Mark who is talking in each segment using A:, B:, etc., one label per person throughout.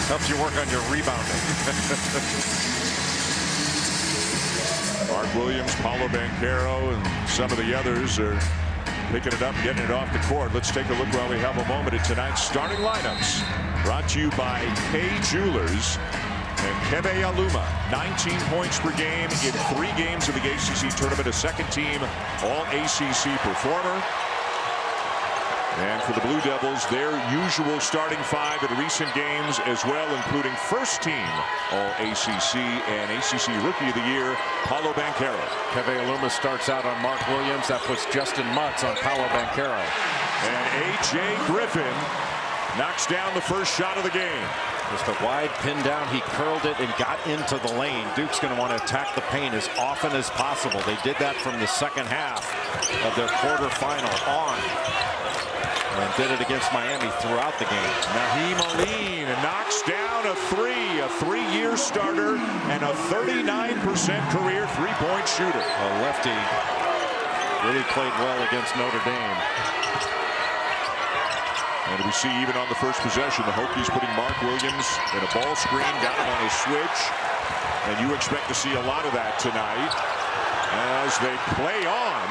A: Helps you work on your rebounding.
B: Mark Williams, Paolo Banchero, and some of the others are picking it up, getting it off the court. Let's take a look while we have a moment at tonight's starting lineups. Brought to you by Kay Jewelers and Keve Aluma. 19 points per game in 3 games of the ACC tournament. A second-team All-ACC performer. And for the Blue Devils, their usual starting 5 in recent games as well, including first-team All-ACC and ACC Rookie of the Year, Paolo Banchero.
A: Keve Aluma starts out on Mark Williams. That puts Justin Mutz on Paolo Banchero.
B: And A.J. Griffin knocks down the first shot of the game.
A: Just a wide pin down. He curled it and got into the lane. Duke's going to want to attack the paint as often as possible. They did that from the second half of their quarterfinal on. And did it against Miami throughout the game.
B: Naheem Aline knocks down a 3-year starter and a 39% career three-point shooter.
A: A lefty really played well against Notre Dame.
B: And we see even on the first possession, the Hokies putting Mark Williams in a ball screen, got him on a switch. And you expect to see a lot of that tonight as they play on.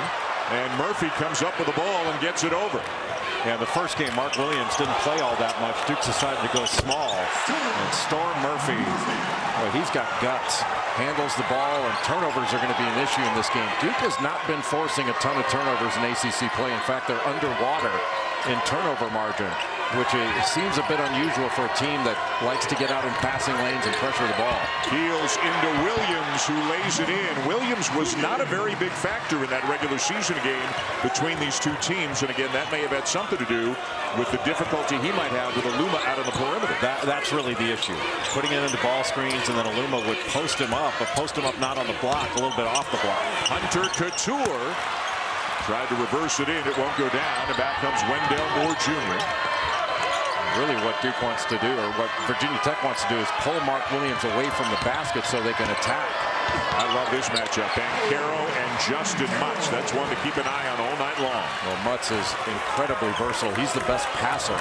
B: And Murphy comes up with the ball and gets it over.
A: Yeah, the first game, Mark Williams didn't play all that much. Duke decided to go small. And Storm Murphy, well, he's got guts. Handles the ball, and turnovers are going to be an issue in this game. Duke has not been forcing a ton of turnovers in ACC play. In fact, they're underwater in turnover margin, which seems a bit unusual for a team that likes to get out in passing lanes and pressure the ball.
B: Keels into Williams, who lays it in. Williams was not a very big factor in that regular season game between these two teams. And again, that may have had something to do with the difficulty he might have with Aluma out on the perimeter.
A: That's really the issue. Putting it into ball screens, and then Aluma would post him up, but post him up not on the block, a little bit off the block.
B: Hunter Couture tried to reverse it in. It won't go down. And back comes Wendell Moore Jr.
A: Really what Duke wants to do, or what Virginia Tech wants to do, is pull Mark Williams away from the basket so they can attack.
B: I love this matchup. Banchero and Justin Mutz. That's one to keep an eye on all night long.
A: Well, Mutz is incredibly versatile. He's the best passer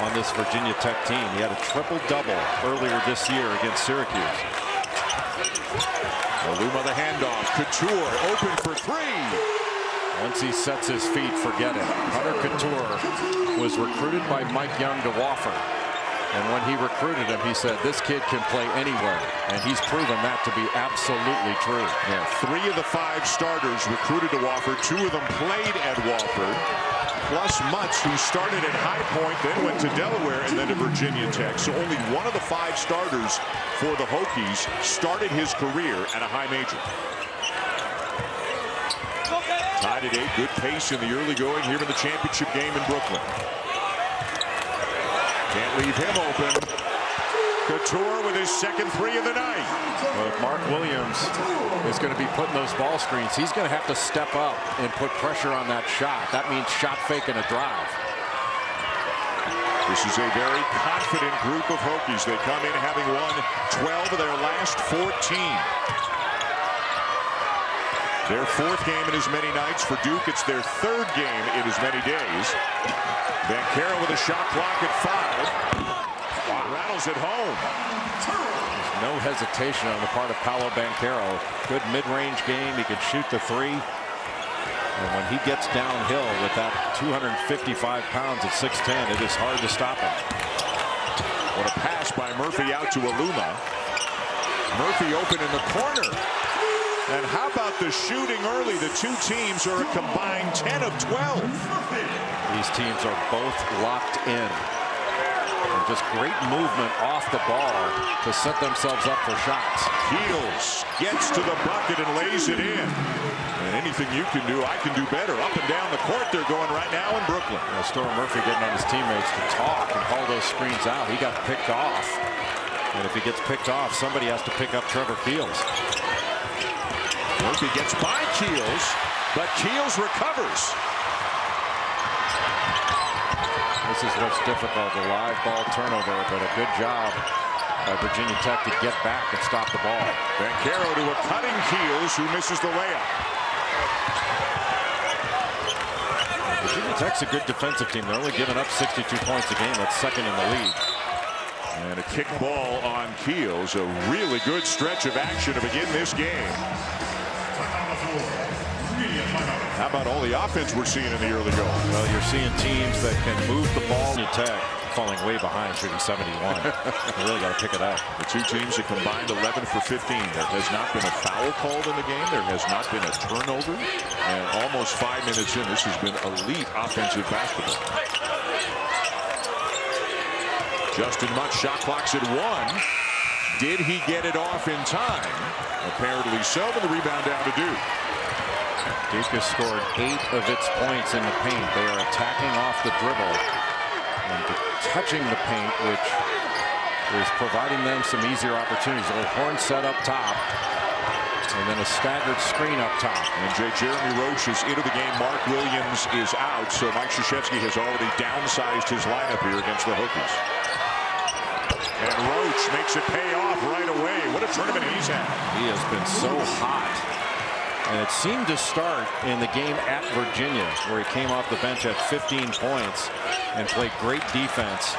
A: on this Virginia Tech team. He had a triple-double earlier this year against Syracuse.
B: Aluma the handoff. Couture open for 3.
A: Once he sets his feet, forget it. Hunter Couture was recruited by Mike Young to Wofford. And when he recruited him, he said, this kid can play anywhere. And he's proven that to be absolutely true.
B: Yeah, 3 of the 5 starters recruited to Wofford. 2 of them played at Wofford. Plus Mutz, who started at High Point, then went to Delaware, and then to Virginia Tech. So only 1 of the 5 starters for the Hokies started his career at a high major. Tied at 8, good pace in the early going here in the championship game in Brooklyn. Can't leave him open. Couture with his second 3 of the night.
A: Well, if Mark Williams is going to be putting those ball screens, he's going to have to step up and put pressure on that shot. That means shot fake and a drive.
B: This is a very confident group of Hokies. They come in having won 12 of their last 14. Their 4th game in as many nights. For Duke, it's their 3rd game in as many days. Banchero with a shot clock at 5. Rattles it home.
A: There's no hesitation on the part of Paolo Banchero. Good mid-range game. He can shoot the 3. And when he gets downhill with that 255 pounds at 6'10", it is hard to stop him.
B: What a pass by Murphy out to Aluma. Murphy open in the corner. And how about the shooting early? The 2 teams are a combined 10 of 12.
A: These teams are both locked in. And just great movement off the ball to set themselves up for shots.
B: Keels gets to the bucket and lays it in. And anything you can do, I can do better. Up and down the court they're going right now in Brooklyn.
A: Well, Storm Murphy getting on his teammates to talk and call those screens out. He got picked off. And if he gets picked off, somebody has to pick up Trevor Keels.
B: Murphy gets by Keels, but Keels recovers.
A: This is what's difficult, a live ball turnover, but a good job by Virginia Tech to get back and stop the ball.
B: Banchero to a cutting Keels, who misses the layup.
A: Virginia Tech's a good defensive team. They're only giving up 62 points a game. That's 2nd in the league.
B: And a kick ball on Keels. A really good stretch of action to begin this game. How about all the offense we're seeing in the early going?
A: Well, you're seeing teams that can move the ball. Tech falling way behind, shooting 71. You really got to pick it up.
B: The two teams have combined 11 for 15. There has not been a foul called in the game. There has not been a turnover. And almost 5 minutes in, this has been elite offensive basketball. Justin Much, shot clock's at 1. Did he get it off in time? Apparently so, but the rebound down to Duke.
A: Duke has scored 8 of its points in the paint. They are attacking off the dribble and touching the paint, which is providing them some easier opportunities. A little horn set up top, and then a staggered screen up top.
B: And Jeremy Roach is into the game. Mark Williams is out, so Mike Krzyzewski has already downsized his lineup here against the Hokies. And Roach makes it pay off right away. What a tournament he's had.
A: He has been so hot. And it seemed to start in the game at Virginia, where he came off the bench at 15 points and played great defense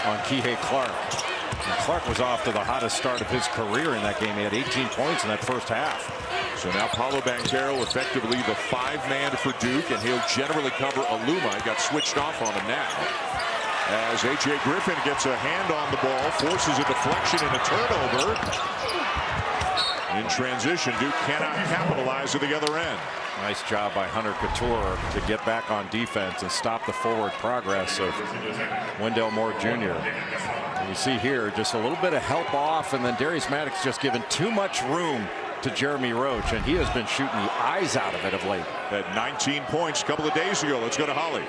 A: on Kihei Clark. And Clark was off to the hottest start of his career in that game. He had 18 points in that first half.
B: So now Paolo Banchero effectively the 5-man for Duke, and he'll generally cover Aluma. He got switched off on him now. As A.J. Griffin gets a hand on the ball, forces a deflection and a turnover. In transition, Duke cannot capitalize at the other end.
A: Nice job by Hunter Couture to get back on defense and stop the forward progress of Wendell Moore Jr. And you see here just a little bit of help off, and then Darius Maddox just given too much room to Jeremy Roach, and he has been shooting the eyes out of it of late.
B: Had 19 points a couple of days ago. Let's go to Holly.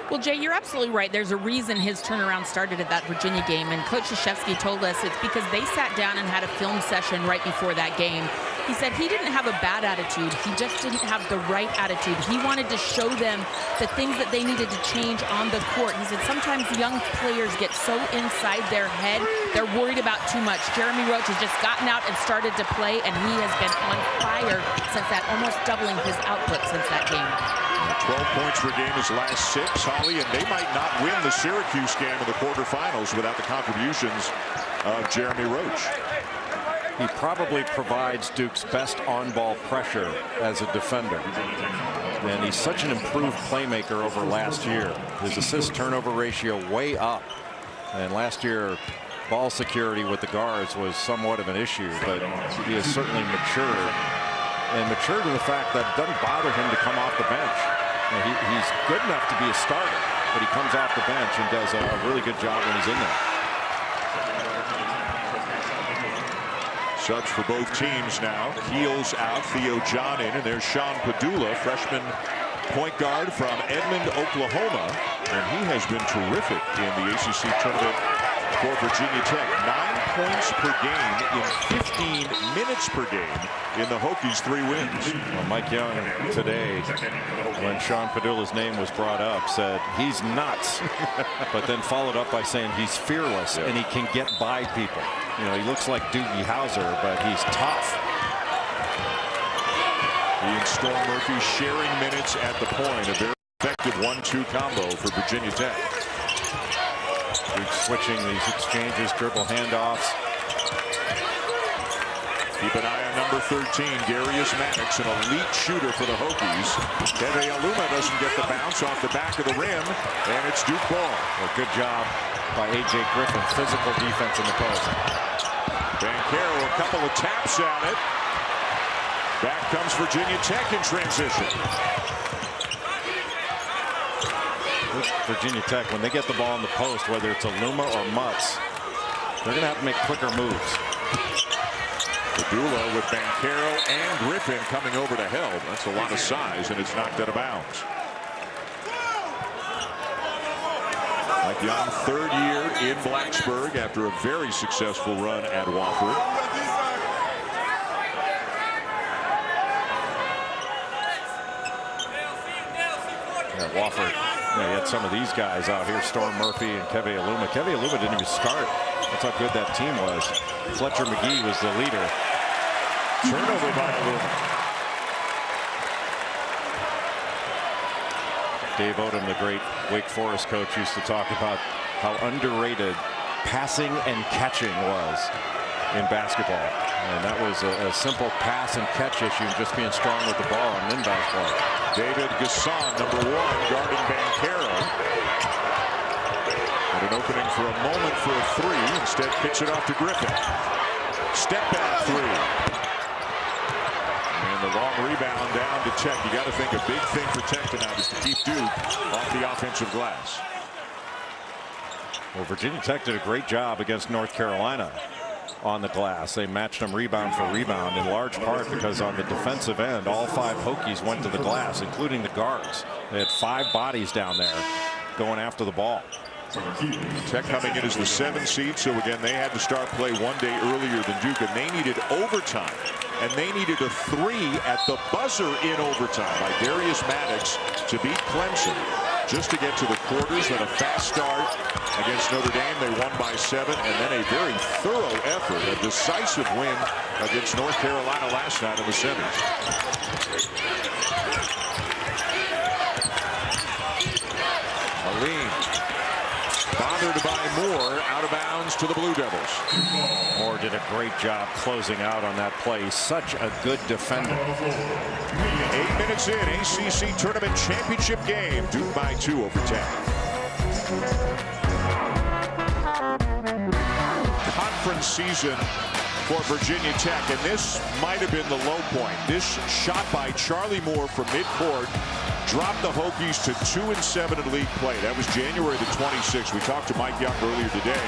C: Well, Jay, you're absolutely right. There's a reason his turnaround started at that Virginia game, and Coach Krzyzewski told us it's because they sat down and had a film session right before that game. He said he didn't have a bad attitude. He just didn't have the right attitude. He wanted to show them the things that they needed to change on the court. He said sometimes young players get so inside their head, they're worried about too much. Jeremy Roach has just gotten out and started to play, and he has been on fire since that, almost doubling his output since that game.
B: 12 points per game his last 6, Holly, and they might not win the Syracuse game in the quarterfinals without the contributions of Jeremy Roach.
A: He probably provides Duke's best on-ball pressure as a defender. And he's such an improved playmaker over last year. His assist-turnover ratio way up. And last year, ball security with the guards was somewhat of an issue, but he has certainly matured. And matured to the fact that it doesn't bother him to come off the bench. You know, he's good enough to be a starter, but he comes off the bench and does a really good job when he's in there.
B: Subs for both teams now. Keels out, Theo John in, and there's Sean Padula, freshman point guard from Edmond, Oklahoma. And he has been terrific in the ACC tournament for Virginia Tech. 9 points per game in 15 minutes per game in the Hokies' 3 wins.
A: Well, Mike Young today, when Sean Padula's name was brought up, said he's nuts, but then followed up by saying he's fearless and he can get by people. You know, he looks like Doogie Howser, but he's tough.
B: He and Storm Murphy sharing minutes at the point. A very effective 1-2 combo for Virginia Tech.
A: Switching these exchanges, dribble handoffs.
B: Keep an eye on number 13, Darius Maddox, an elite shooter for the Hokies. Keve Aluma doesn't get the bounce off the back of the rim, and it's Duke ball.
A: Well, good job by A.J. Griffin. Physical defense in the post.
B: Banchero, a couple of taps at it. Back comes Virginia Tech in transition.
A: Virginia Tech, when they get the ball in the post, whether it's Aluma or Mutz, they're going to have to make quicker moves.
B: Padula with Banchero and Griffin coming over to help. That's a lot of size, and it's knocked out of bounds. Mike Young, 3rd year in Blacksburg after a very successful run at Wofford.
A: Yeah, Wofford. You had some of these guys out here, Storm Murphy and Keve Aluma. Keve Aluma didn't even start. That's how good that team was. Fletcher McGee was the leader.
B: Turnover by Aluma.
A: Dave Odom, the great Wake Forest coach, used to talk about how underrated passing and catching was in basketball. And that was a simple pass and catch issue, just being strong with the ball on an inbounds play.
B: David Gasson, number 1, guarding Banchero. And an opening for a moment for a 3. Instead, kicks it off to Griffin. Step back 3. And the long rebound down to Tech. You got to think a big thing for Tech tonight is to keep Duke off the offensive glass.
A: Well, Virginia Tech did a great job against North Carolina on the glass. They matched them rebound for rebound, in large part because on the defensive end, all 5 Hokies went to the glass, including the guards. They had 5 bodies down there going after the ball.
B: Tech coming in as the 7th seed, so again they had to start play one day earlier than Duke, and they needed overtime, and they needed a 3 at the buzzer in overtime by Darius Maddox to beat Clemson, just to get to the quarters. Then a fast start against Notre Dame. They won by 7, and then a very thorough effort, a decisive win against North Carolina last night in the semis. Aline bothered by Moore, out of bounds to the Blue Devils.
A: Moore did a great job closing out on that play. Such a good defender.
B: 8 minutes in, ACC Tournament Championship game. Duke by 2 over Tech. Conference season for Virginia Tech, and this might have been the low point. This shot by Charlie Moore from midcourt dropped the Hokies to 2-7 in league play. That was January the 26th. We talked to Mike Young earlier today,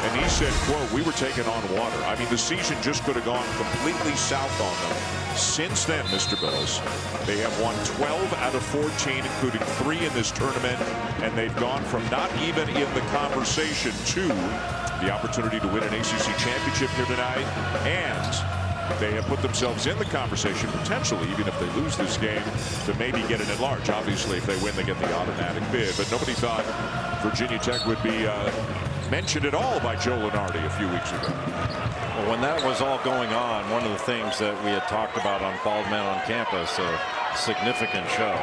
B: and he said, quote, "We were taking on water." I mean, the season just could have gone completely south on them. Since then, Mr. Billis, they have won 12 out of 14, including 3 in this tournament, and they've gone from not even in the conversation to the opportunity to win an ACC championship here tonight, and they have put themselves in the conversation, potentially, even if they lose this game, to maybe get it at large. Obviously, if they win, they get the automatic bid. But nobody thought Virginia Tech would be mentioned at all by Joe Lunardi a few weeks ago.
A: Well, when that was all going on, one of the things that we had talked about on Bald Man on Campus, a significant show,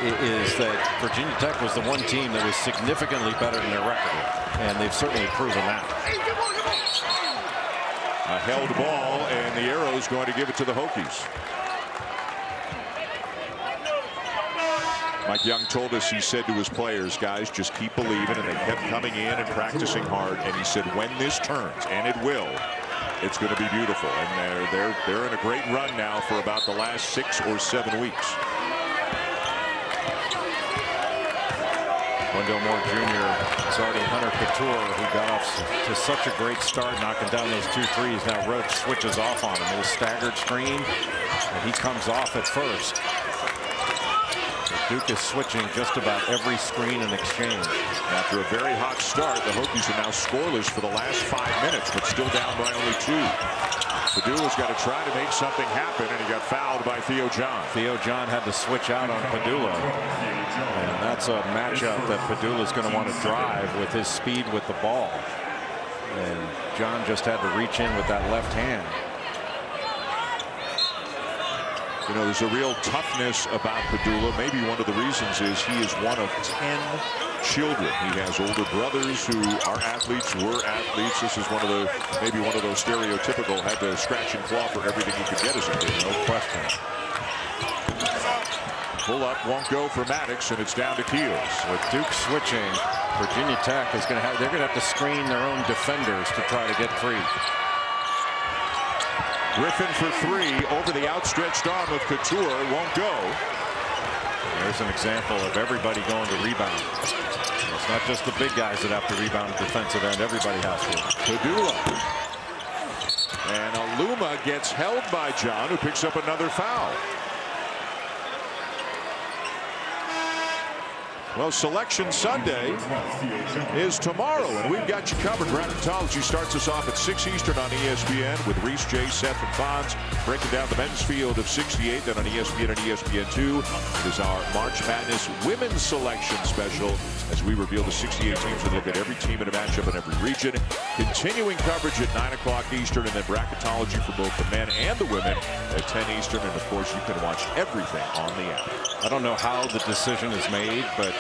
A: is that Virginia Tech was the one team that was significantly better than their record, and they've certainly proven that.
B: A held ball, and the Arrow's going to give it to the Hokies. Mike Young told us, he said to his players, guys, just keep believing, and they kept coming in and practicing hard, and he said, when this turns, and it will, it's going to be beautiful. And they're in a great run now for about the last 6 or 7 weeks.
A: Wendell Moore Jr. guarding Hunter Couture, who got off to such a great start, knocking down those 2 threes. Now Roach switches off on him. A little staggered screen, and he comes off at first. Duke is switching just about every screen and exchange.
B: After a very hot start, the Hokies are now scoreless for the last 5 minutes, but still down by only 2. Padula's got to try to make something happen, and he got fouled by Theo John.
A: Theo John had to switch out on Padula, and that's a matchup that Padula's going to want to drive with his speed with the ball. And John just had to reach in with that left hand.
B: You know, there's a real toughness about Padula. Maybe one of the reasons is he is one of 10 children. He has older brothers who are athletes, were athletes. This is maybe one of those stereotypical, had to scratch and claw for everything he could get as a kid.
A: No question.
B: Pull up won't go for Maddox, and it's down to Keels.
A: With Duke switching, Virginia Tech is going to have, they're going to have to screen their own defenders to try to get free.
B: Griffin for 3 over the outstretched arm of Couture, won't go.
A: There's an example of everybody going to rebound. It's not just the big guys that have to rebound at defensive end. Everybody has to.
B: Padula. And Aluma gets held by John, who picks up another foul. Well, Selection Sunday is tomorrow, and we've got you covered. Bracketology starts us off at 6 Eastern on ESPN with Reese, Jay, Seth, and Fonz breaking down the men's field of 68. Then on ESPN and ESPN2, it is our March Madness Women's Selection Special as we reveal the 68 teams and look at every team in a matchup in every region. Continuing coverage at 9 o'clock Eastern, and then bracketology for both the men and the women at 10 Eastern. And, of course, you can watch everything on the app.
A: I don't know how the decision is made, but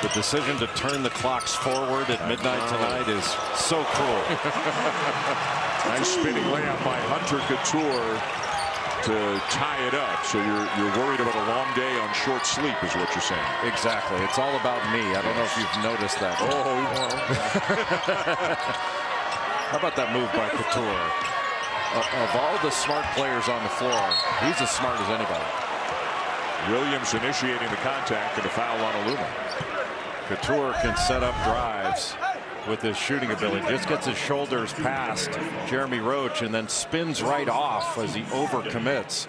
A: The decision to turn the clocks forward at midnight tonight is so cruel.
B: Nice spinning layup by Hunter Couture to tie it up. So you're worried about a long day on short sleep is what you're saying.
A: Exactly. It's all about me. I don't know if you've noticed that. How about that move by Couture? Of all the smart players on the floor, he's as smart as anybody.
B: Williams initiating the contact and a foul on Aluma.
A: Couture can set up drives with his shooting ability. Just gets his shoulders past Jeremy Roach and then spins right off as he overcommits.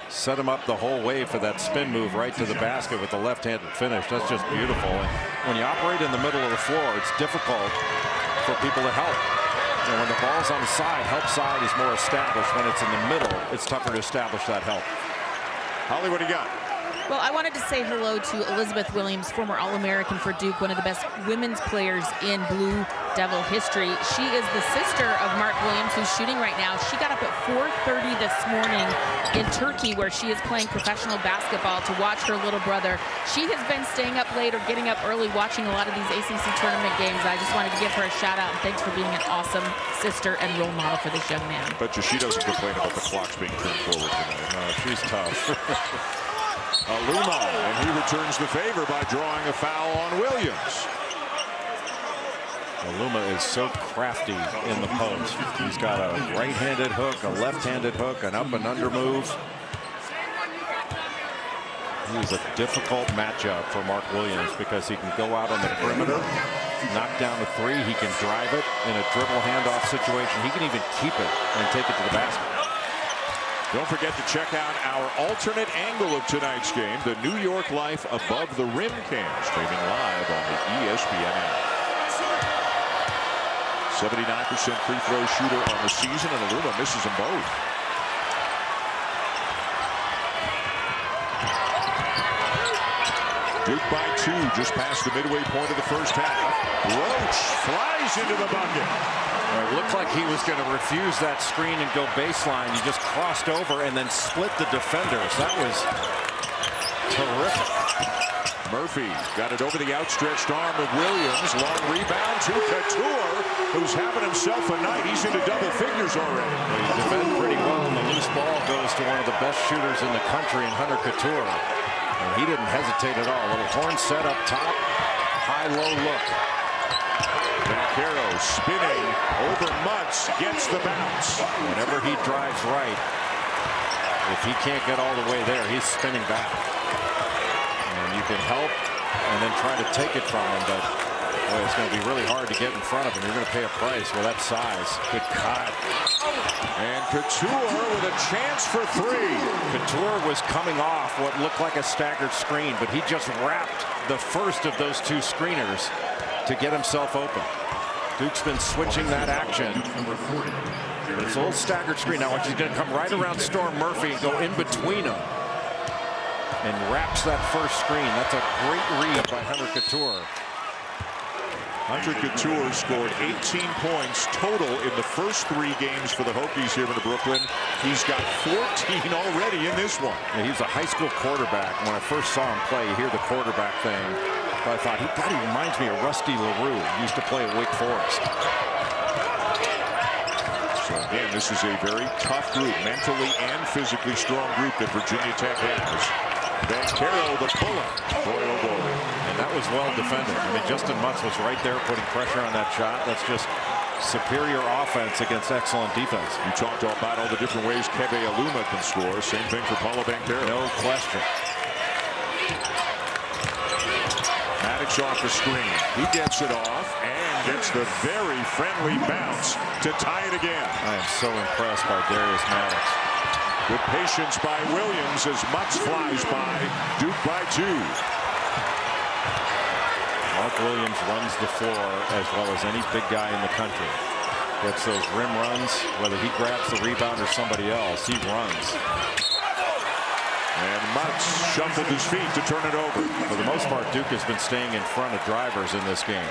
A: Set him up the whole way for that spin move right to the basket with the left-handed finish. That's just beautiful. And when you operate in the middle of the floor, it's difficult for people to help. And when the ball's on the side, help side is more established. When it's in the middle, it's tougher to establish that help.
B: Holly, what do you got?
C: Well, I wanted to say hello to Elizabeth Williams, former All-American for Duke, one of the best women's players in Blue Devil history. She is the sister of Mark Williams, who's shooting right now. She got up at 4:30 this morning in Turkey, where she is playing professional basketball, to watch her little brother. She has been staying up late or getting up early watching a lot of these ACC tournament games. I just wanted to give her a shout out and thanks for being an awesome sister and role model for this young man.
B: Bet you she doesn't complain about the clocks being turned forward tonight.
A: No, she's tough.
B: Aluma, and he returns the favor by drawing a foul on Williams.
A: Aluma is so crafty in the post. He's got a right-handed hook, a left-handed hook, an up and under move. He's a difficult matchup for Mark Williams because he can go out on the perimeter, knock down a three. He can drive it in a dribble handoff situation. He can even keep it and take it to the basket.
B: Don't forget to check out our alternate angle of tonight's game, the New York Life Above the Rim cam, streaming live on the ESPN app. 79% free throw shooter on the season, and Aluma misses them both. Duke by 2, just past the midway point of the first half. Roach flies into the bucket.
A: It looked like he was going to refuse that screen and go baseline. He just crossed over and then split the defenders. That was terrific.
B: Murphy got it over the outstretched arm of Williams. Long rebound to Couture, who's having himself a night. He's into double figures already.
A: He defended pretty well, and the loose ball goes to one of the best shooters in the country in Hunter Couture. And he didn't hesitate at all. Little horn set up top, high-low look.
B: Banchero spinning over Mutz, gets the bounce.
A: Whenever he drives right, if he can't get all the way there, he's spinning back. And you can help and then try to take it from him, but boy, it's going to be really hard to get in front of him. You're going to pay a price with that size. Good cut.
B: And Couture with a chance for three.
A: Couture was coming off what looked like a staggered screen, but he just wrapped the first of those two screeners to get himself open. Duke's been switching that action. It's a little staggered screen. Now he's going to come right around Storm Murphy and go in between them and wraps that first screen. That's a great read by Hunter Couture.
B: Hunter Couture scored 18 points total in the first 3 games for the Hokies here in Brooklyn. He's got 14 already in this one.
A: Yeah, he was a high school quarterback. When I first saw him play, you hear the quarterback thing. But I thought, God, he reminds me of Rusty LaRue. He used to play at Wake Forest.
B: So again, this is a very tough group, mentally and physically strong group that Virginia Tech has. Banchero, the puller. Boy, oh boy.
A: And that was well defended. I mean, Justin Mutz was right there putting pressure on that shot. That's just superior offense against excellent defense.
B: You talked about all the different ways Keve Aluma can score. Same thing for Paulo Banchero.
A: No question.
B: Maddox off the screen. He gets it off and gets the very friendly bounce to tie it again.
A: I am so impressed by Darius Maddox.
B: Good patience by Williams as Mutz flies by. Duke by 2.
A: Mark Williams runs the floor as well as any big guy in the country. Gets those rim runs, whether he grabs the rebound or somebody else, he runs.
B: And Mutz shuffled his feet to turn it over.
A: For the most part, Duke has been staying in front of drivers in this game.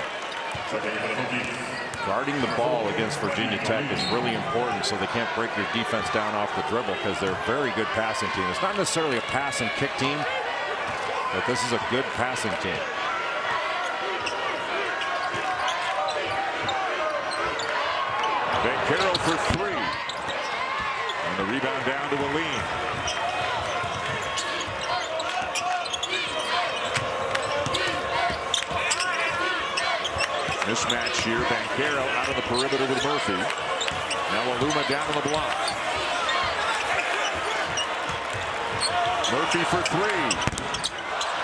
A: Guarding the ball against Virginia Tech is really important so they can't break your defense down off the dribble because they're a very good passing team. It's not necessarily a pass and kick team, but this is a good passing team.
B: Banchero for three. And the rebound down to Aline. Mismatch here. Banchero out on the perimeter with Murphy. Now Aluma down on the block. Murphy for three.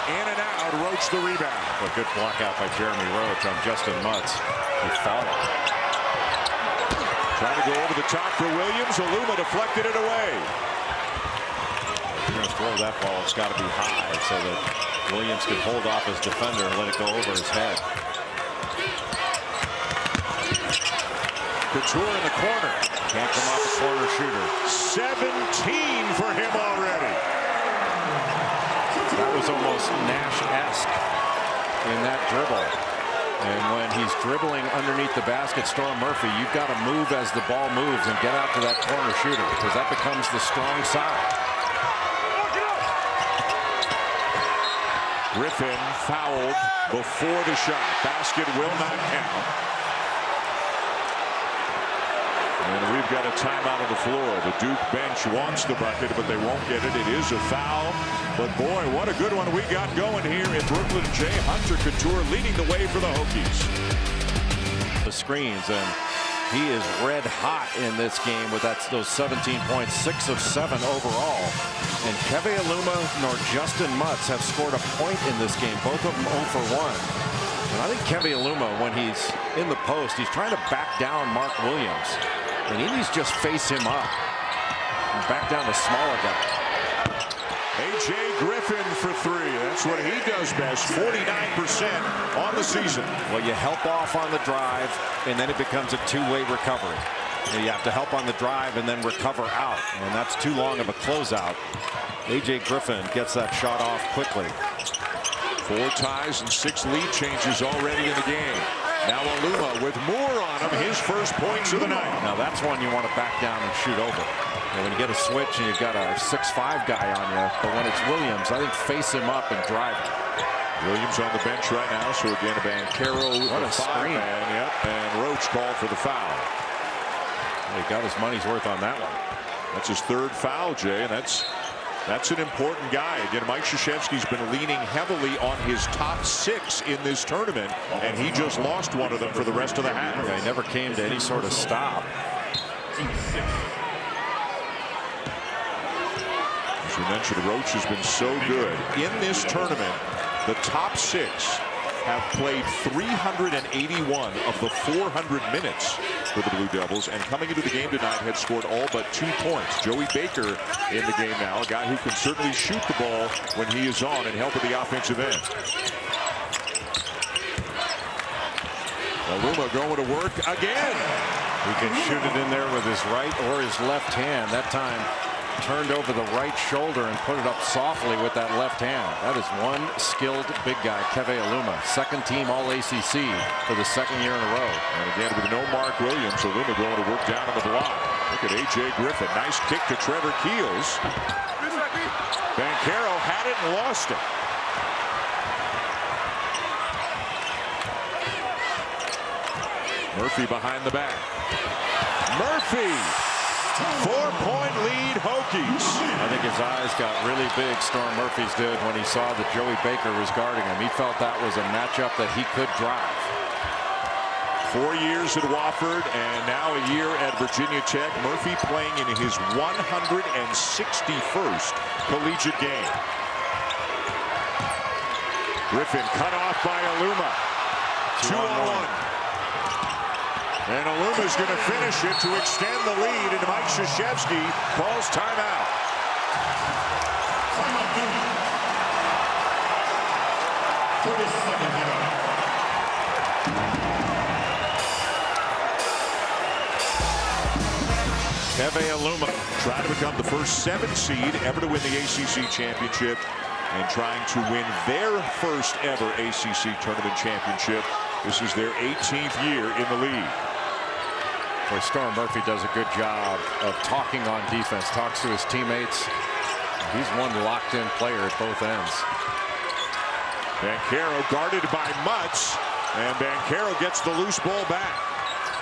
B: In and out. Roach the rebound.
A: A good block out by Jeremy Roach on Justin Mutz. He fought it.
B: Trying to go over the top for Williams. Aluma deflected it away.
A: If you're going to throw that ball, it's got to be high so that Williams can hold off his defender and let it go over his head.
B: Couture in the corner.
A: Can't come off a corner shooter.
B: 17 for him already.
A: That was almost Nash-esque in that dribble. And when he's dribbling underneath the basket, Storm Murphy, you've got to move as the ball moves and get out to that corner shooter because that becomes the strong side.
B: Griffin fouled before the shot. Basket will not count. And we've got a timeout on the floor. The Duke bench wants the bucket, but they won't get it. It is a foul. But boy, what a good one we got going here in Brooklyn. Jay Hunter Couture leading the way for the Hokies.
A: The screens, and he is red hot in this game with those 17 points, 6 of 7 overall. And Keve Aluma nor Justin Mutz have scored a point in this game. Both of them 0 for 1. And I think Keve Aluma, when he's in the post, he's trying to back down Mark Williams. And he needs to just face him up and back down the smaller guy.
B: A.J. Griffin for three. That's what he does best. 49% on the season.
A: Well, you help off on the drive, and then it becomes a two-way recovery. You have to help on the drive and then recover out. And that's too long of a closeout. A.J. Griffin gets that shot off quickly.
B: 4 ties and 6 lead changes already in the game. Now Aluma with more on him, his first points of the night.
A: Now that's one you want to back down and shoot over. And when you get a switch and you've got a 6'5" guy on you, but when it's Williams, I think face him up and drive him.
B: Williams on the bench right now, so again, Banchero,
A: what a screen.
B: Yep, and Roach called for the foul.
A: He got his money's worth on that one.
B: That's his 3rd foul, Jay, and that's an important guy. Again, Mike Krzyzewski's been leaning heavily on his top 6 in this tournament, and he just lost one of them for the rest of the half.
A: Yeah, he never came to any sort of stop.
B: As we mentioned, Roach has been so good. In this tournament, the top 6 have played 381 of the 400 minutes for the Blue Devils, and coming into the game tonight had scored all but 2 points. Joey Baker in the game now, a guy who can certainly shoot the ball when he is on and help at the offensive end. Aluma going to work again.
A: He can shoot it in there with his right or his left hand. That time turned over the right shoulder and put it up softly with that left hand. That is one skilled big guy, Keve Aluma. 2nd team All ACC for the 2nd year in a row.
B: And again, with no Mark Williams, Aluma going to work down on the block. Look at A.J. Griffin. Nice kick to Trevor Keels. Banchero had it and lost it. Murphy behind the back. Murphy! 4-point lead, Hokies.
A: I think his eyes got really big, Storm Murphy's did, when he saw that Joey Baker was guarding him. He felt that was a matchup that he could drive.
B: 4 years at Wofford and now a year at Virginia Tech. Murphy playing in his 161st collegiate game. Griffin cut off by Aluma. 2-on-1. And Aluma's going to finish it to extend the lead, and Mike Krzyzewski calls timeout.
A: Keve Aluma
B: trying to become the first 7 seed ever to win the ACC Championship and trying to win their first ever ACC Tournament Championship. This is their 18th year in the league.
A: Boy, Storm Murphy does a good job of talking on defense, talks to his teammates. He's one locked-in player at both ends.
B: Banchero guarded by Mutz, and Banchero gets the loose ball back.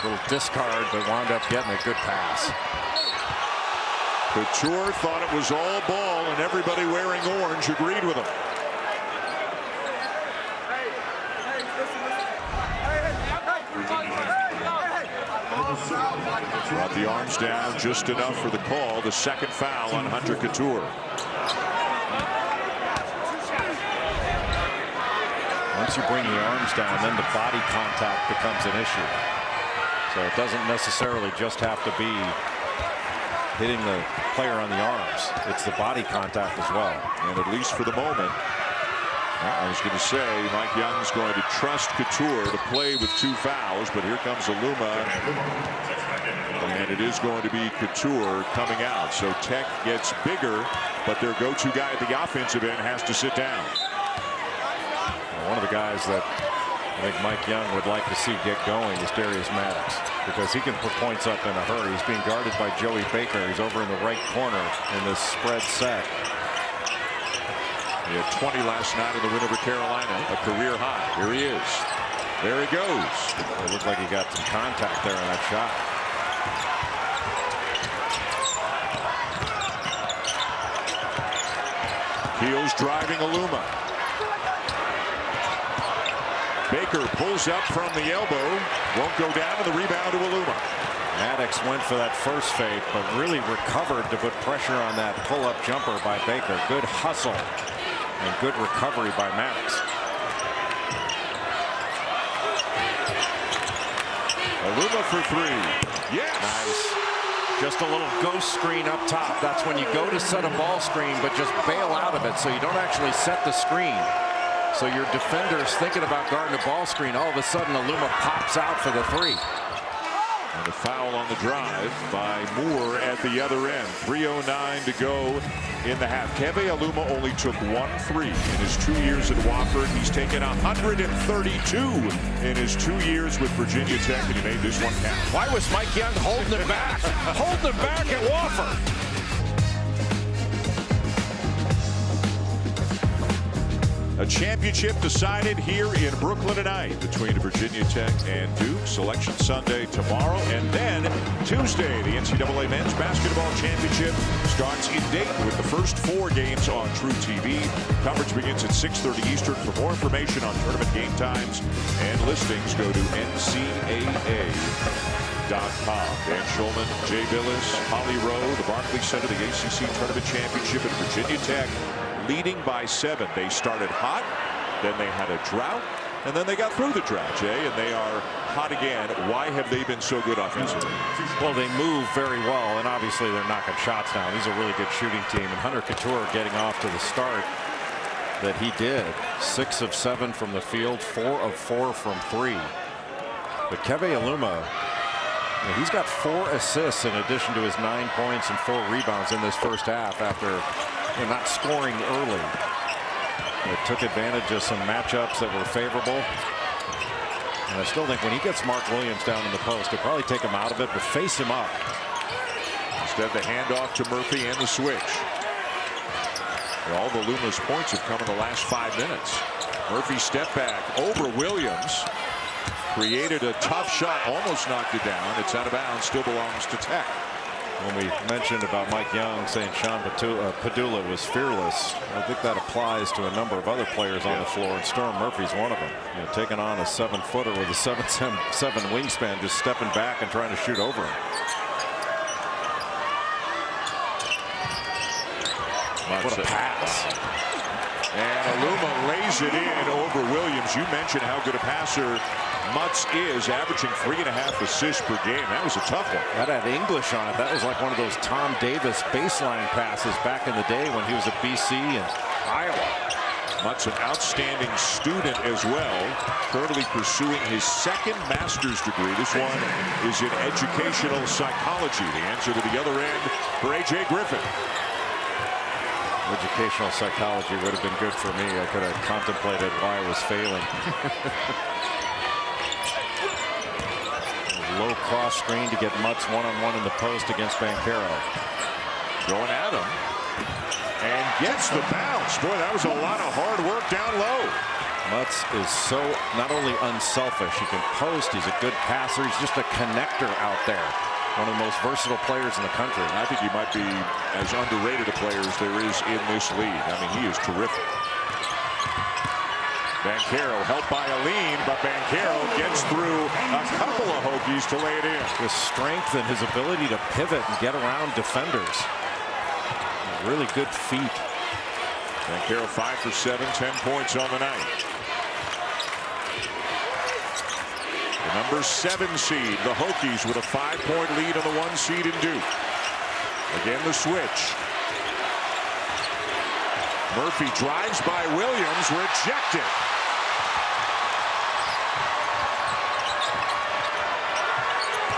A: Little discard, but wound up getting a good pass.
B: Couture thought it was all ball, and everybody wearing orange agreed with him. Brought the arms down just enough for the call. The second foul on Hunter Couture.
A: Once you bring the arms down, then the body contact becomes an issue. So it doesn't necessarily just have to be hitting the player on the arms. It's the body contact as well.
B: And at least for the moment, I was going to say Mike Young's going to trust Couture to play with 2 fouls, but here comes Aluma, and it is going to be Couture coming out. So Tech gets bigger, but their go-to guy at the offensive end has to sit down.
A: One of the guys that I think Mike Young would like to see get going is Darius Maddox, because he can put points up in a hurry. He's being guarded by Joey Baker. He's over in the right corner in this spread set.
B: He had 20 last night in the win over Carolina, a career high. Here he is. There he goes.
A: It looked like he got some contact there on that shot.
B: Keels driving Aluma. Baker pulls up from the elbow. Won't go down, and the rebound to Aluma.
A: Maddox went for that first fake, but really recovered to put pressure on that pull-up jumper by Baker. Good hustle and good recovery by Maddox.
B: Aluma for 3. Yes.
A: Nice. Just a little ghost screen up top. That's when you go to set a ball screen, but just bail out of it so you don't actually set the screen. So your defender's thinking about guarding a ball screen. All of a sudden, Aluma pops out for the 3.
B: And a foul on the drive by Moore at the other end. 3:09 to go in the half. Keve Aluma only took 1 3 in his 2 years at Wofford. He's taken 132 in his 2 years with Virginia Tech, and he made this one count.
A: Why was Mike Young holding it back? Holding it back at Wofford.
B: A championship decided here in Brooklyn tonight between Virginia Tech and Duke. Selection Sunday tomorrow, and then Tuesday, the NCAA Men's Basketball Championship starts in Dayton with the first 4 games on True TV. Coverage begins at 6:30 Eastern. For more information on tournament game times and listings, go to ncaa.com. Dan Schulman, Jay Billis, Holly Rowe, the Barclays Center, the ACC Tournament Championship, and Virginia Tech leading by 7. They started hot, then they had a drought, and then they got through the drought, Jay, and they are hot again. Why have they been so good offensively?
A: Well, they move very well, and obviously they're knocking shots down. He's a really good shooting team, and Hunter Couture getting off to the start that he did. 6 of 7 from the field, 4 of 4 from 3. But Keve Aluma, he's got 4 assists in addition to his 9 points and 4 rebounds in this first half after not scoring early. It took advantage of some matchups that were favorable. And I still think when he gets Mark Williams down in the post, he'll probably take him out of it, but face him up.
B: Instead, the handoff to Murphy and the switch. All of Aluma's points have come in the last 5 minutes. Murphy step back over Williams. Created a tough shot, almost knocked it down. It's out of bounds, still belongs to Tech.
A: When we mentioned about Mike Young saying Sean Padula was fearless, I think that applies to a number of other players on the floor, and Storm Murphy's one of them. Taking on a 7-footer with a 7'7" wingspan, just stepping back and trying to shoot over him. What a pass.
B: And Aluma lays it in over Williams. You mentioned how good a passer Mutz is, averaging 3.5 assists per game. That was a tough one.
A: That had English on it. That was like one of those Tom Davis baseline passes back in the day when he was at BC and Iowa.
B: Mutz, an outstanding student as well, currently pursuing his 2nd master's degree. This one is in educational psychology. The answer to the other end for A.J. Griffin.
A: Educational psychology would have been good for me. I could have contemplated why I was failing. Low cross screen to get Mutz one-on-one in the post against Banchero.
B: Going at him. And gets the bounce. Boy, that was a lot of hard work down low.
A: Mutz is so not only unselfish, he can post, he's a good passer, he's just a connector out there. One of the most versatile players in the country.
B: I think he might be as underrated a player as there is in this league. I mean, he is terrific. Banchero helped by Aline, but Banchero gets through a couple of Hokies to lay it in.
A: His strength and his ability to pivot and get around defenders. Really good feet.
B: Banchero 5 for 7, 10 points on the night. The number 7 seed, the Hokies, with a 5-point lead on the 1 seed in Duke. Again, the switch. Murphy drives by Williams, rejected.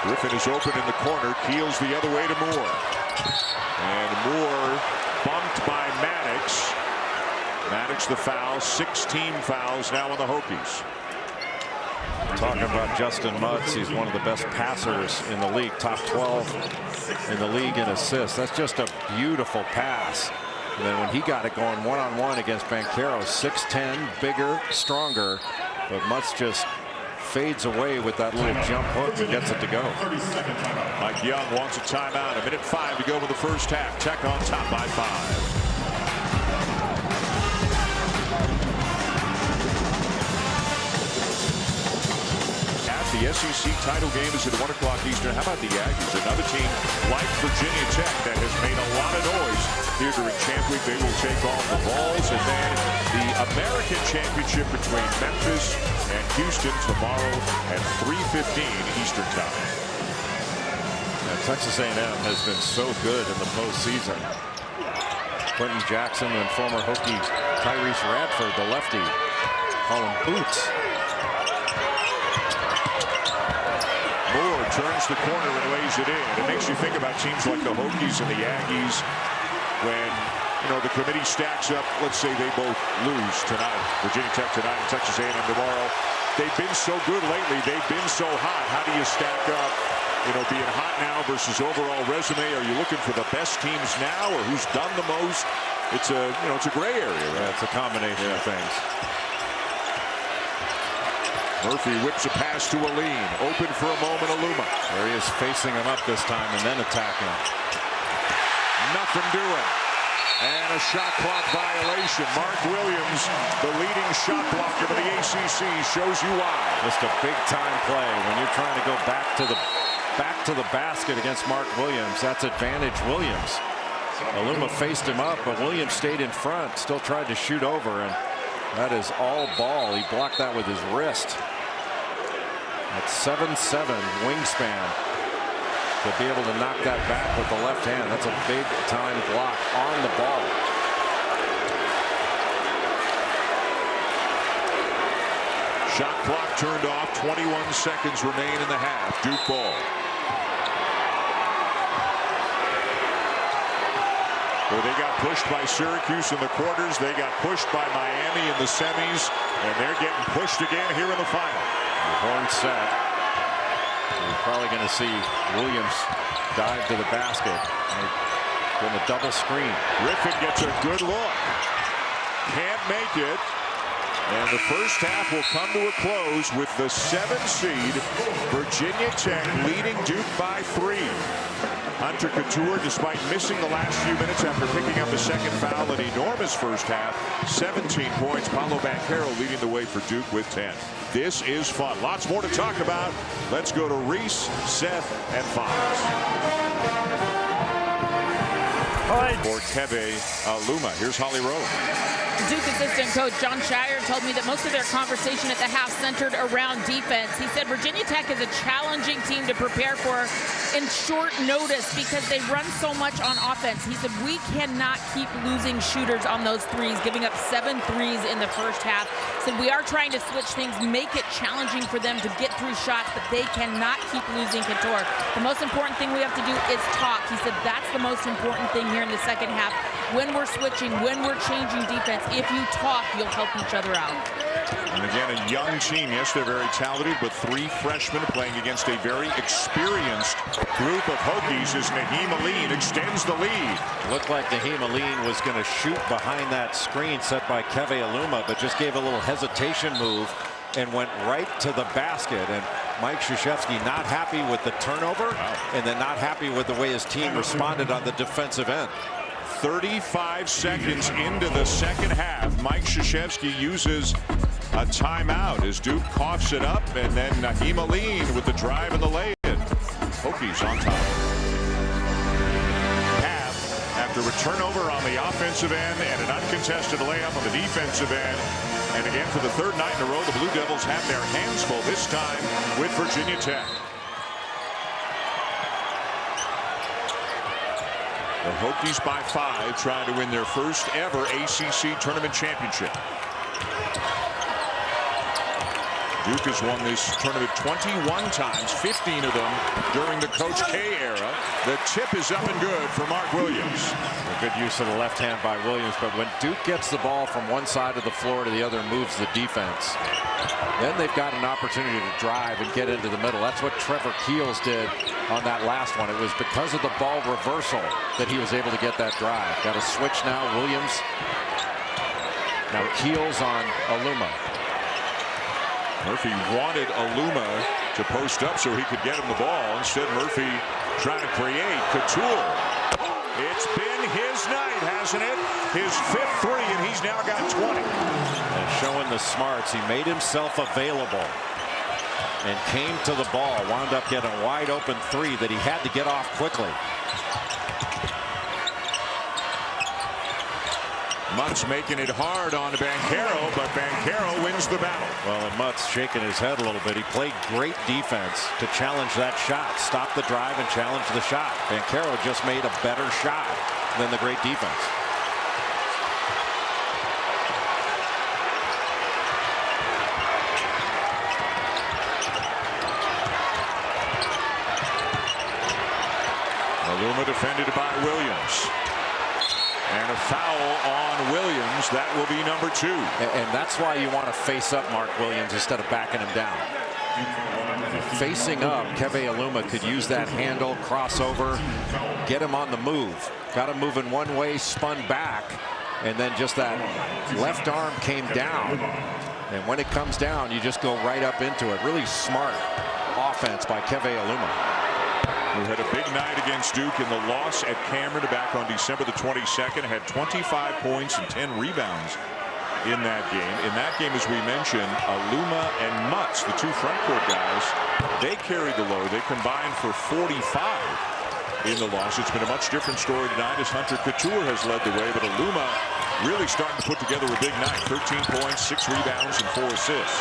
B: Griffin is open in the corner, keels the other way to Moore. And Moore bumped by Maddox. Maddox the foul, 16 fouls now on the Hokies.
A: Talking about Justin Mutz, he's one of the best passers in the league, top 12 in the league in assists. That's just a beautiful pass. And then when he got it going one-on-one against Banchero, 6'10", bigger, stronger, but Mutz just fades away with that little jump hook and gets it to go.
B: Mike Young wants a timeout. 1:05 to go in the first half. Tech on top by 5. The SEC title game is at 1 o'clock Eastern. How about the Aggies? Another team like Virginia Tech that has made a lot of noise here during Champ Week. They will take on the Vols, and then the American Championship between Memphis and Houston tomorrow at 3:15 Eastern Time.
A: Now, Texas A&M has been so good in the postseason. Quentin Jackson and former Hokie Tyrese Radford, the lefty, call him Boots.
B: Moore turns the corner and lays it in. It makes you think about teams like the Hokies and the Aggies when, you know, the committee stacks up. Let's say they both lose tonight. Virginia Tech tonight and Texas A&M tomorrow. They've been so good lately. They've been so hot. How do you stack up, you know, being hot now versus overall resume? Are you looking for the best teams now or who's done the most? It's a, you know, it's a gray area. Right?
A: Yeah, it's a combination of things.
B: Murphy whips a pass to Aline. Open for a moment, Aluma.
A: There he is facing him up this time and then attacking him.
B: Nothing doing. And a shot clock violation. Mark Williams, the leading shot blocker of the ACC, shows you why.
A: Just a big-time play when you're trying to go back to the basket against Mark Williams. That's advantage Williams. Aluma faced him up, but Williams stayed in front, still tried to shoot over, and that is all ball. He blocked that with his wrist. At 7'7" wingspan, to be able to knock that back with the left hand. That's a big time block on the ball.
B: Shot clock turned off. 21 seconds remain in the half. Duke ball. Well, they got pushed by Syracuse in the quarters. They got pushed by Miami in the semis, and they're getting pushed again here in the final.
A: The horn set. You're probably going to see Williams dive to the basket. Getting a double screen.
B: Griffin gets a good look. Can't make it. And the first half will come to a close with the 7 seed Virginia Tech leading Duke by 3. Hunter Couture, despite missing the last few minutes after picking up a second foul, an enormous first half, 17 points. Paolo Banchero leading the way for Duke with 10. This is fun. Lots more to talk about. Let's go to Reese, Seth, and Fox. For Keve Aluma. Here's Holly Rowe.
C: Duke assistant coach John Shire told me that most of their conversation at the half centered around defense. He said Virginia Tech is a challenging team to prepare for in short notice because they run so much on offense. He said we cannot keep losing shooters on those threes, giving up 7 threes in the first half. Said we are trying to switch things, make it challenging for them to get through shots, but they cannot keep losing Couture. The most important thing we have to do is talk. He said that's the most important thing here in the second half. When we're switching, when we're changing defense, if you talk, you'll help each other out.
B: And again, a young team. Yes, they're very talented, but 3 freshmen playing against a very experienced group of Hokies as Naheem Aline extends the lead.
A: Looked like Naheem Aline was going to shoot behind that screen set by Keve Aluma, but just gave a little hesitation move and went right to the basket. And Mike Krzyzewski not happy with the turnover, and then not happy with the way his team responded on the defensive end.
B: 35 seconds into the second half, Mike Krzyzewski uses a timeout as Duke coughs it up, and then Naheem Aline with the drive and the lay-in. Hokies on top. Half after a turnover on the offensive end and an uncontested layup on the defensive end. And again, for the third night in a row, the Blue Devils have their hands full, this time with Virginia Tech. The Hokies by 5 trying to win their first ever ACC Tournament Championship. Duke has won this tournament 21 times, 15 of them during the Coach K era. The tip is up and good for Mark Williams.
A: A good use of the left hand by Williams, but when Duke gets the ball from one side of the floor to the other, moves the defense, then they've got an opportunity to drive and get into the middle. That's what Trevor Keels did on that last one. It was because of the ball reversal that he was able to get that drive. Got a switch now. Williams. Now Keels on Aluma.
B: Murphy wanted Aluma to post up so he could get him the ball. Instead, Murphy trying to create. Couture. It's been his night, hasn't it? His 5th 3, and he's now got 20.
A: And showing the smarts, he made himself available and came to the ball. Wound up getting a wide open 3 that he had to get off quickly.
B: Mutz making it hard on Banchero, but Banchero wins the battle.
A: Well, and Mutz shaking his head a little bit. He played great defense to challenge that shot, stop the drive and challenge the shot. Banchero just made a better shot than the great defense.
B: Aluma defended by Williams. And a foul on Williams. That will be number 2.
A: And that's why you want to face up Mark Williams instead of backing him down. Facing up, Keve Aluma could use that handle, crossover, get him on the move. Got him moving one way, spun back, and then just that left arm came down. And when it comes down, you just go right up into it. Really smart offense by Keve Aluma.
B: Who had a big night against Duke in the loss at Cameron back on December the 22nd. Had 25 points and 10 rebounds in that game. In that game, as we mentioned, Aluma and Mutz, the 2 front court guys, they carried the load. They combined for 45 in the loss. It's been a much different story tonight as Hunter Couture has led the way, but Aluma really starting to put together a big night. 13 points, 6 rebounds, and 4 assists.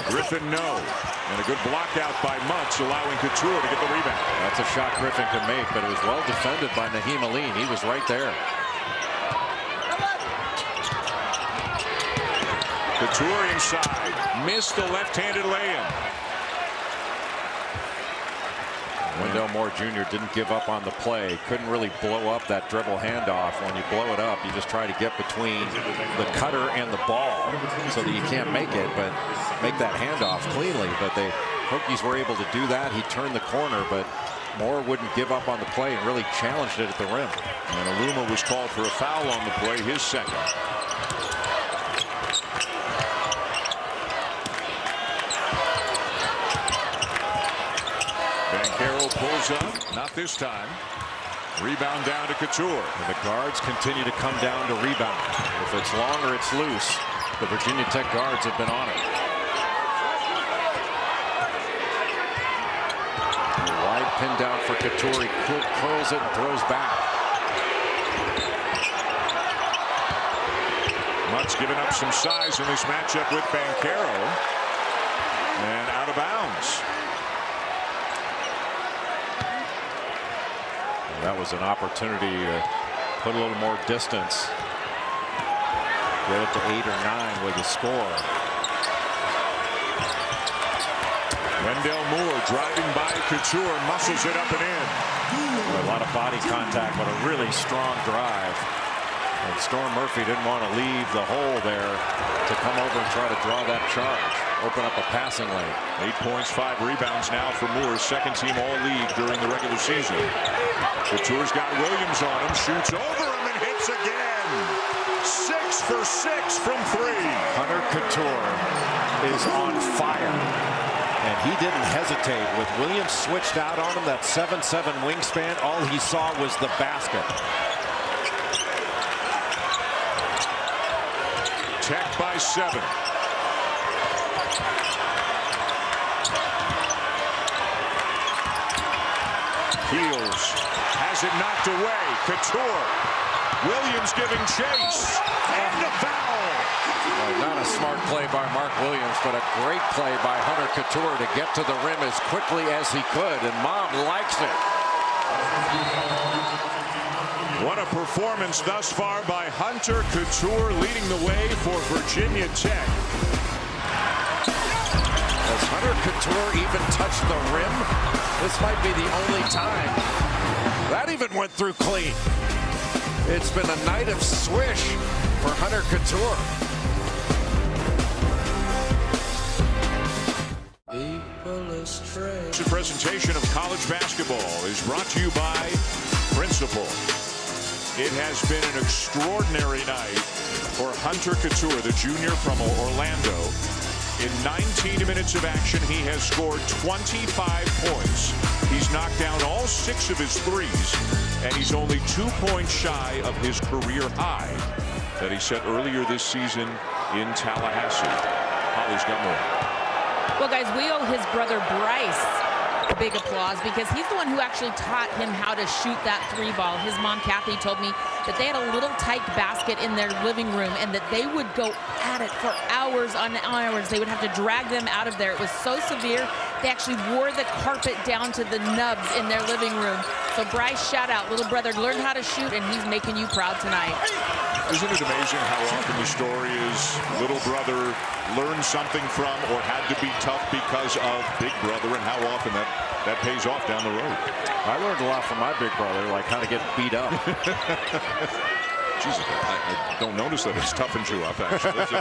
B: Griffin, no. And a good block out by Mutz, allowing Couture to get the rebound.
A: That's a shot Griffin can make, but it was well defended by Naheem Aline. He was right there.
B: Couture inside. Missed the left-handed lay-in.
A: Wendell Moore Jr. didn't give up on the play. Couldn't really blow up that dribble handoff. When you blow it up, you just try to get between the cutter and the ball so that you can't make it, but make that handoff cleanly. But the Hokies were able to do that. He turned the corner, but Moore wouldn't give up on the play and really challenged it at the rim.
B: And Aluma was called for a foul on the play, his second. Banchero pulls up, not this time. Rebound down to Couture.
A: And the guards continue to come down to rebound. If it's long or it's loose, the Virginia Tech guards have been on it. Wide pin down for Couture. He curls it and throws back.
B: Mutz giving up some size in this matchup with Banchero. And out of bounds.
A: That was an opportunity to put a little more distance. Get it to 8 or 9 with a score.
B: Wendell Moore driving by Couture muscles it up and in.
A: A lot of body contact, but a really strong drive. And Storm Murphy didn't want to leave the hole there to come over and try to draw that charge. Open up a passing lane.
B: 8 points, 5 rebounds now for Moore. Second team all-league during the regular season. Couture's got Williams on him. Shoots over him and hits again. 6 for 6 from 3.
A: Hunter Couture is on fire. And he didn't hesitate. With Williams switched out on him, that 7'7" wingspan, all he saw was the basket.
B: Tech by 7. Heels has it knocked away. Couture. Williams giving chase. And a foul.
A: Not a smart play by Mark Williams, but a great play by Hunter Couture to get to the rim as quickly as he could. And Mom likes it.
B: What a performance thus far by Hunter Couture, leading the way for Virginia Tech.
A: Has Hunter Couture even touched the rim? This might be the only time. That even went through clean. It's been a night of swish for Hunter Couture.
B: The presentation of college basketball is brought to you by Principal. It has been an extraordinary night for Hunter Couture, the junior from Orlando. In 19 minutes of action, he has scored 25 points. He's knocked down all 6 of his threes, and he's only 2 points shy of his career high that he set earlier this season in Tallahassee. Holly's got more.
C: Well, guys, we owe his brother Bryce a big applause because he's the one who actually taught him how to shoot that 3-ball. His mom, Kathy, told me that they had a little tight basket in their living room and that they would go at it for hours on hours. They would have to drag them out of there. It was so severe, they actually wore the carpet down to the nubs in their living room. So Bryce, shout out. Little brother learned how to shoot, and he's making you proud tonight.
B: Isn't it amazing how often the story is little brother learned something from or had to be tough because of big brother, and how often that pays off down the road.
A: I learned a lot from my big brother, like how to get beat up.
B: Jesus, I don't notice that it's tough and chew up, actually. So.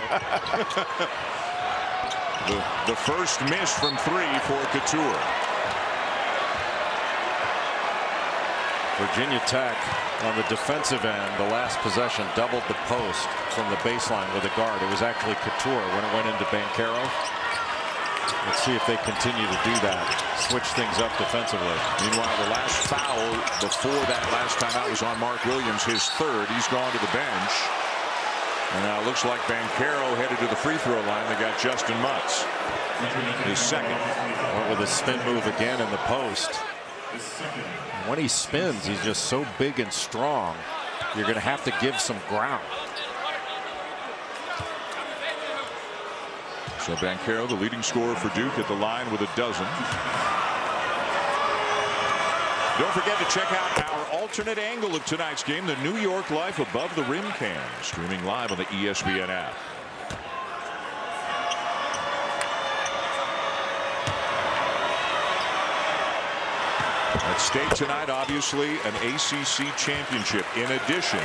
B: the first miss from 3 for Couture.
A: Virginia Tech on the defensive end, the last possession, doubled the post from the baseline with a guard. It was actually Couture when it went into Banchero. Let's see if they continue to do that. Switch things up defensively.
B: Meanwhile, the last foul before that last time out was on Mark Williams, his 3rd. He's gone to the bench. And now it looks like Banchero headed to the free throw line. They got Justin Mutz, his 2nd.
A: Went with a spin move again in the post. When he spins, he's just so big and strong. You're going to have to give some ground.
B: So Banchero, the leading scorer for Duke, at the line with a dozen. Don't forget to check out our alternate angle of tonight's game, the New York Life Above the Rim Cam, streaming live on the ESPN app. At stake tonight, obviously, an ACC Championship. In addition,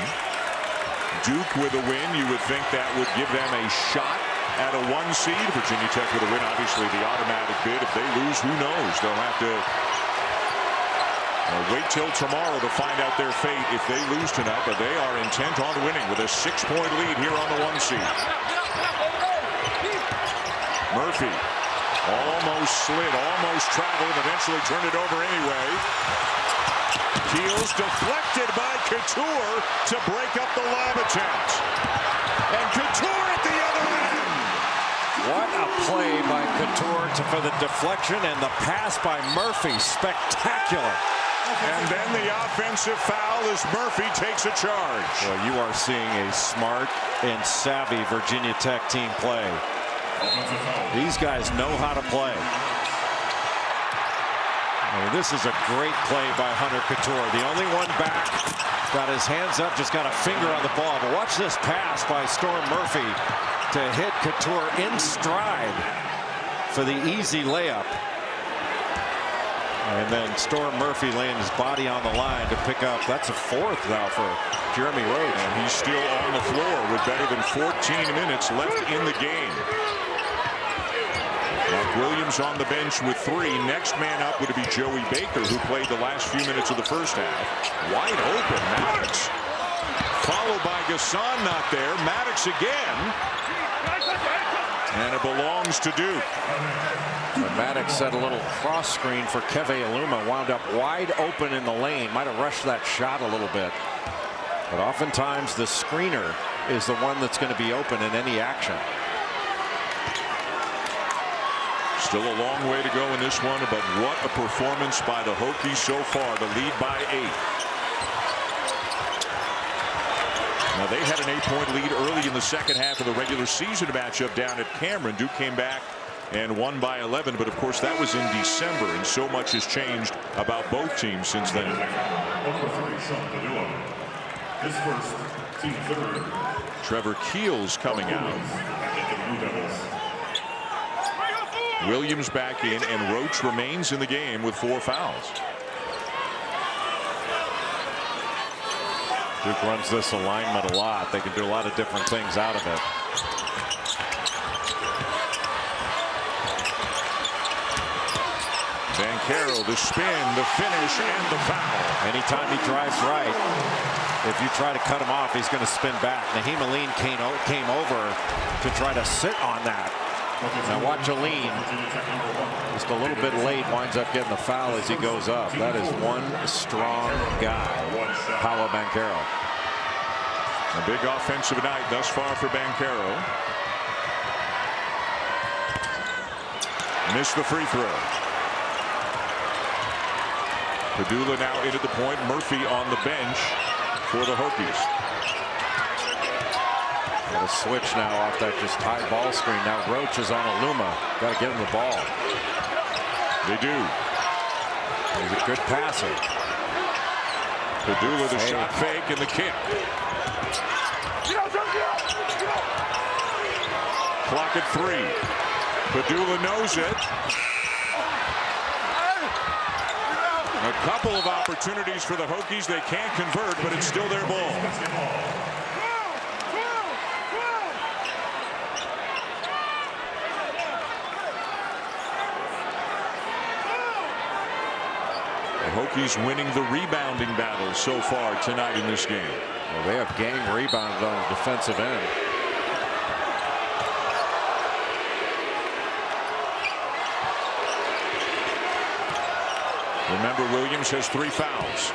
B: Duke with a win, you would think that would give them a shot at a 1 seed. Virginia Tech with a win, obviously the automatic bid. If they lose, who knows? They'll have to wait till tomorrow to find out their fate if they lose tonight, but they are intent on winning with a 6-point lead here on the 1 seed. Murphy almost slid, almost traveled, eventually turned it over anyway. Keels deflected by Couture to break up the lob attempt. And Couture at the other end.
A: What a play by Couture for the deflection, and the pass by Murphy. Spectacular.
B: And then the offensive foul as Murphy takes a charge.
A: Well, you are seeing a smart and savvy Virginia Tech team play. These guys know how to play. I mean, this is a great play by Hunter Couture. The only one back. Got his hands up, just got a finger on the ball. But watch this pass by Storm Murphy to hit Couture in stride for the easy layup. And then Storm Murphy laying his body on the line to pick up. That's a fourth now for Jeremy Roach.
B: And he's still on the floor with better than 14 minutes left in the game. Mark Williams on the bench with 3. Next man up would be Joey Baker, who played the last few minutes of the first half. Wide open, Maddox. Followed by Gasson, not there. Maddox again. And it belongs to Duke.
A: Maddox set a little cross screen for Keve Aluma, wound up wide open in the lane. Might have rushed that shot a little bit. But oftentimes the screener is the one that's going to be open in any action.
B: Still a long way to go in this one, but what a performance by the Hokies so far to lead by 8. Now they had an 8-point lead early in the second half of the regular season matchup down at Cameron. Duke came back and won by 11, but of course that was in December, and so much has changed about both teams since then. Trevor Keels coming out. Williams back in, and Roach remains in the game with 4 fouls.
A: Duke runs this alignment a lot. They can do a lot of different things out of it.
B: Banchero, the spin, the finish, and the foul.
A: Anytime he drives right, if you try to cut him off, he's going to spin back. Naheem Aline came over to try to sit on that. Now watch Aline, just a little bit late, winds up getting the foul as he goes up. That is one strong guy, Paolo Banchero.
B: A big offensive night thus far for Banchero. Missed the free throw. Padula now into the point. Murphy on the bench for the Hokies.
A: Got a switch now off that just high ball screen. Now Roach is on Aluma. Got to get him the ball.
B: They do.
A: He's a good passer.
B: Padula the shot fake and the kick. Clock at 3. Padula knows it. A couple of opportunities for the Hokies. They can't convert, but it's still their ball. The Hokies winning the rebounding battle so far tonight in this game.
A: Well, they have gang rebounded on the defensive end.
B: Remember, Williams has 3 fouls.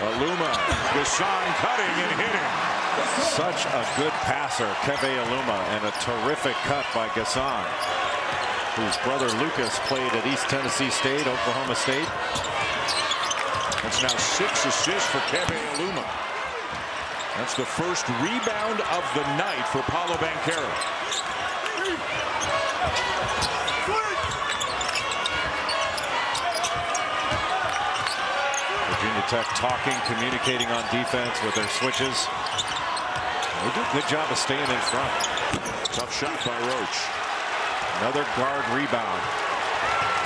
B: Aluma, Gasson cutting and hitting.
A: Such a good passer, Keve Aluma, and a terrific cut by Gasson, whose brother Lucas played at East Tennessee State, Oklahoma State.
B: That's now 6 assists for Keve Aluma. That's the first rebound of the night for Paolo Banchero.
A: Virginia Tech talking, communicating on defense with their switches. They do a good job of staying in front.
B: Tough shot by Roach.
A: Another guard rebound.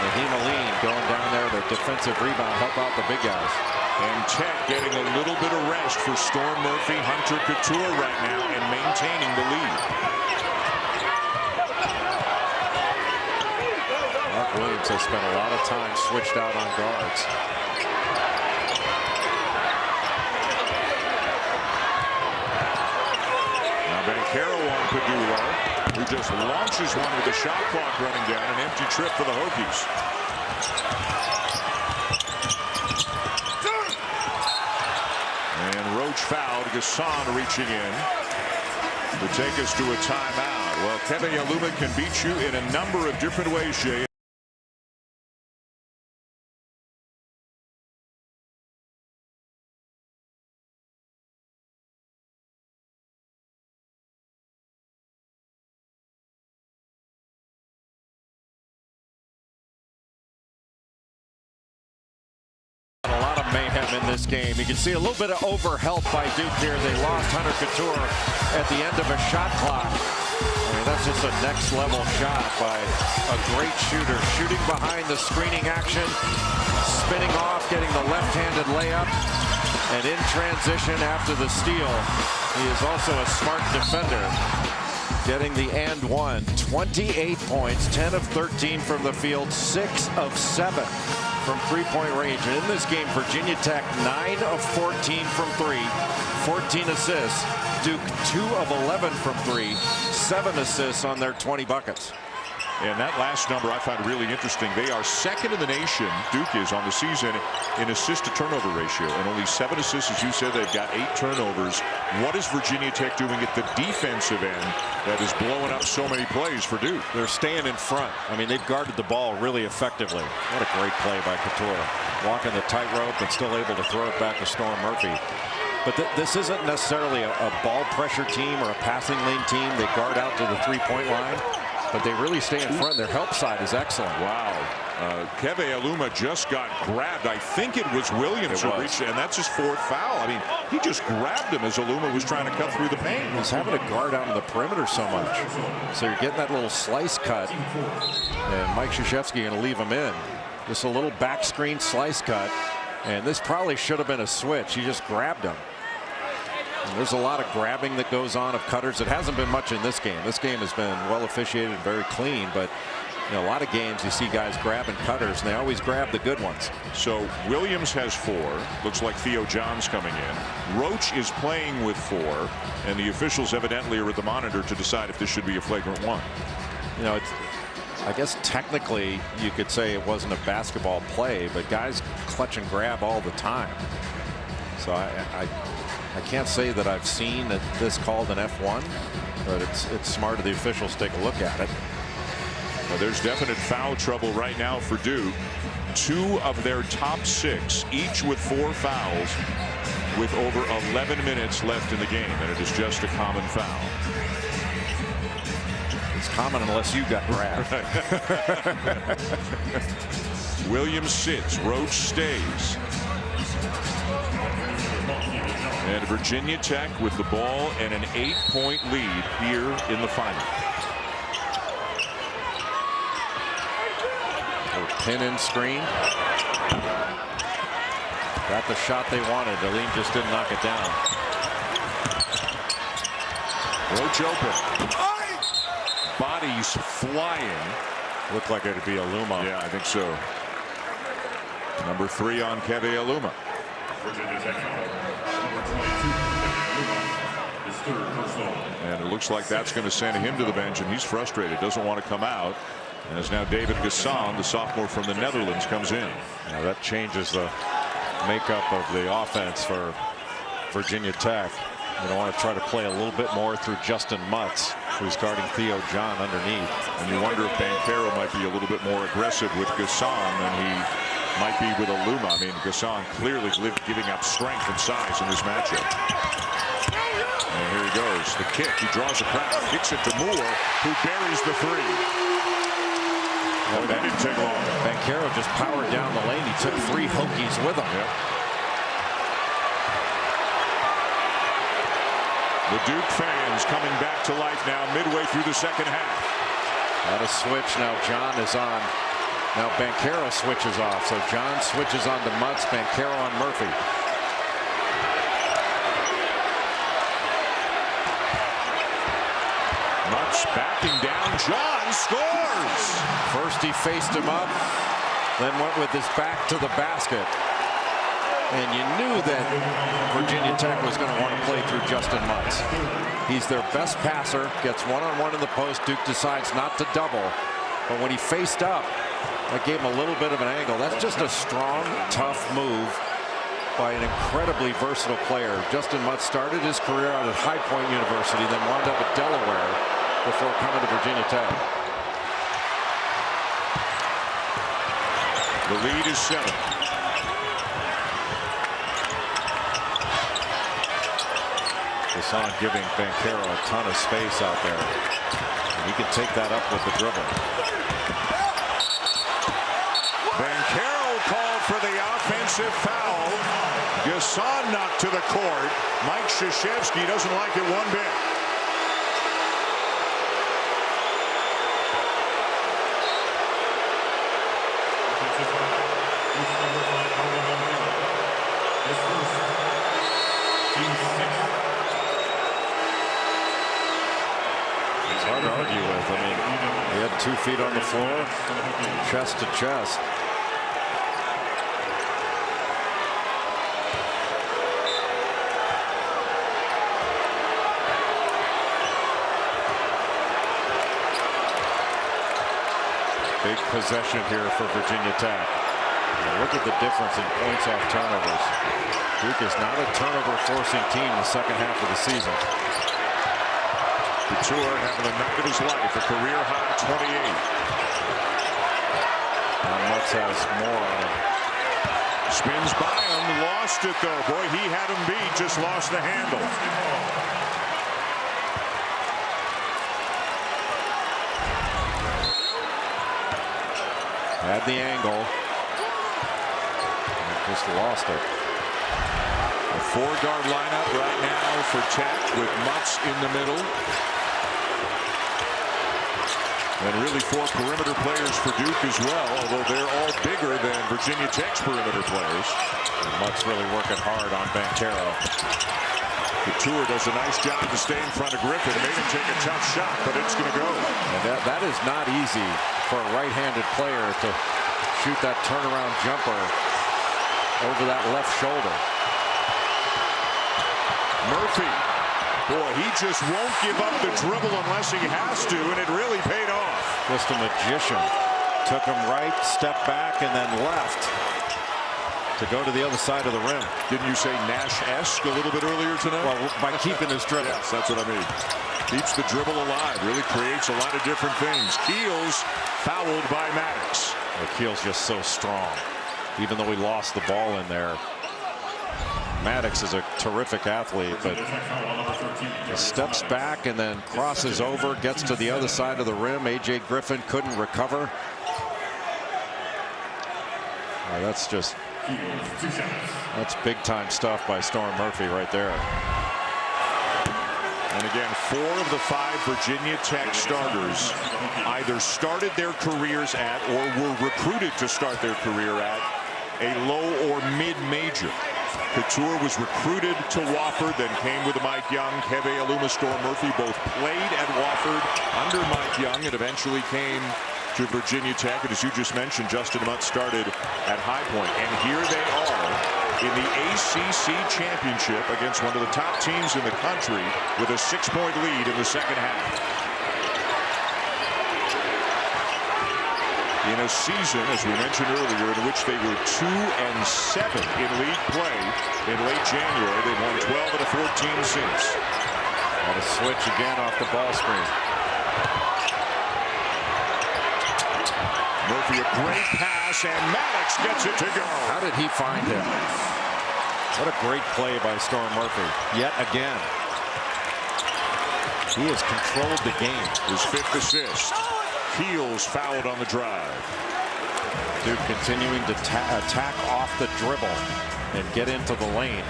A: Naheem Aline going down there, the defensive rebound, help out the big guys.
B: And Tech getting a little bit of rest for Storm Murphy, Hunter Couture right now, and maintaining the lead.
A: Mark Williams has spent a lot of time switched out on guards.
B: Banchero on Padula, who just launches one with the shot clock running down. An empty trip for the Hokies. And Roach fouled. Gasson reaching in to take us to a timeout. Well, Keve Aluma can beat you in a number of different ways, Jay.
A: Mayhem in this game. You can see a little bit of overhelp by Duke here. They lost Hunter Couture at the end of a shot clock. That's just a next level shot by a great shooter. Shooting behind the screening action, spinning off, getting the left-handed layup, and in transition after the steal. He is also a smart defender. Getting the and one. 28 points, 10 of 13 from the field, 6 of 7 from three-point range. And in this game, Virginia Tech 9 of 14 from 3, 14 assists. Duke 2 of 11 from 3, 7 assists on their 20 buckets.
B: And that last number I find really interesting. They are second in the nation, Duke is, on the season in assist to turnover ratio, and only 7 assists. As you said, they've got 8 turnovers. What is Virginia Tech doing at the defensive end that is blowing up so many plays for Duke?
A: They're staying in front. I mean, they've guarded the ball really effectively. What a great play by Couture. Walking the tightrope and still able to throw it back to Storm Murphy. But this isn't necessarily a ball pressure team or a passing lane team. They guard out to the three-point line, but they really stay in front. Their help side is excellent.
B: Wow. Keve Aluma just got grabbed. I think it was Williams who reached, and that's his 4th foul. I mean, he just grabbed him as Aluma was trying to cut through the paint.
A: He's having to guard out on the perimeter so much. So you're getting that little slice cut, and Mike Krzyzewski going to leave him in. Just a little back screen slice cut, and this probably should have been a switch. He just grabbed him. And there's a lot of grabbing that goes on of cutters. It hasn't been much in this game. This game has been well officiated and very clean, but you know, a lot of games you see guys grabbing cutters, and they always grab the good ones.
B: So Williams has 4. Looks like Theo John's coming in. Roach is playing with 4, and the officials evidently are at the monitor to decide if this should be a flagrant 1.
A: You know, I guess technically you could say it wasn't a basketball play, but guys clutch and grab all the time. So I can't say that I've seen this called an F1, but it's smart of the officials to take a look at it.
B: Well, there's definite foul trouble right now for Duke. 2 of their top 6, each with 4 fouls, with over 11 minutes left in the game, and it is just a common foul.
A: It's common unless you got grabbed.
B: Williams sits, Roach stays. And Virginia Tech with the ball and an 8-point lead here in the final.
A: Pin and screen. Got the shot they wanted. Aline just didn't knock it down.
B: Roach open. Bodies flying.
A: Looked like it'd be Aluma.
B: Yeah, I think so. Number 3 on Keve Aluma. And it looks like that's going to send him to the bench, and he's frustrated, doesn't want to come out. And as now David Gasson, the sophomore from the Netherlands, comes in.
A: Now that changes the makeup of the offense for Virginia Tech. You don't want to try to play a little bit more through Justin Mutz, who's guarding Theo John underneath.
B: And you wonder if Banchero might be a little bit more aggressive with Gasson than he might be with Aluma. I mean, Gasson clearly giving up strength and size in this matchup. And here he goes. The kick. He draws a crowd. Kicks it to Moore, who buries the 3. Oh, that didn't take long.
A: Banchero just powered down the lane. He took 3 Hokies with him.
B: Yep. The Duke fans coming back to life now midway through the second half.
A: Got a switch. Now John is on. Now Banchero switches off. So John switches on to Mutz. Banchero on Murphy.
B: Mutz backing down. John scores.
A: First he faced him up, then went with his back to the basket. And you knew that Virginia Tech was going to want to play through Justin Mutz. He's their best passer, gets one-on-one in the post. Duke decides not to double. But when he faced up, that gave him a little bit of an angle. That's just a strong, tough move by an incredibly versatile player. Justin Mutz started his career out at High Point University, then wound up at Delaware before coming to Virginia Tech.
B: The lead is 7.
A: Gasson giving Banchero a ton of space out there. And he can take that up with the dribble.
B: Banchero called for the offensive foul. Gasson knocked to the court. Mike Krzyzewski doesn't like it one bit.
A: 2 feet on the floor, chest to chest. Big possession here for Virginia Tech. And look at the difference in points off turnovers. Duke is not a turnover forcing team in the second half of the season.
B: Couture having the night of his life, a career high 28.
A: Mutz has more on him.
B: Spins by him, lost it though. Boy, he had him beat, just lost the handle.
A: Had the angle. Just lost it.
B: A 4-guard lineup right now for Tech with Mutz in the middle. And really 4 perimeter players for Duke as well, although they're all bigger than Virginia Tech's perimeter players.
A: And Mutz really working hard on Banchero.
B: Couture does a nice job to stay in front of Griffin. Made him take a tough shot, but it's going to go.
A: And that is not easy for a right-handed player to shoot that turnaround jumper over that left shoulder.
B: Murphy, boy, he just won't give up the dribble unless he has to, and it really paid off.
A: Just a magician. Took him right, stepped back, and then left to go to the other side of the rim.
B: Didn't you say Nash-esque a little bit earlier tonight?
A: Well, by keeping his dribble.
B: Yes, that's what I mean. Keeps the dribble alive. Really creates a lot of different things. Keels fouled by Maddox.
A: Well, Keels just so strong. Even though he lost the ball in there. Maddox is a terrific athlete, but he steps back and then crosses over, gets to the other side of the rim. A.J. Griffin couldn't recover. Well, that's big time stuff by Storm Murphy right there.
B: And again, 4 of the 5 Virginia Tech starters either started their careers at or were recruited to start their career at a low or mid-major. Couture was recruited to Wofford, then came with Mike Young. Keve Aluma, Storm Murphy both played at Wofford under Mike Young and eventually came to Virginia Tech. And as you just mentioned, Justin Mutz started at High Point. And here they are in the ACC Championship against one of the top teams in the country with a 6-point lead in the second half. In a season, as we mentioned earlier, in which they were 2-7 in league play in late January. They've won 12 out of 14 since.
A: And a switch again off the ball screen.
B: Murphy, a great pass, and Maddox gets it to go.
A: How did he find him? What a great play by Storm Murphy. Yet again. He has controlled the game.
B: His 5th assist. Keels fouled on the drive.
A: Duke continuing to attack off the dribble and get into the lane.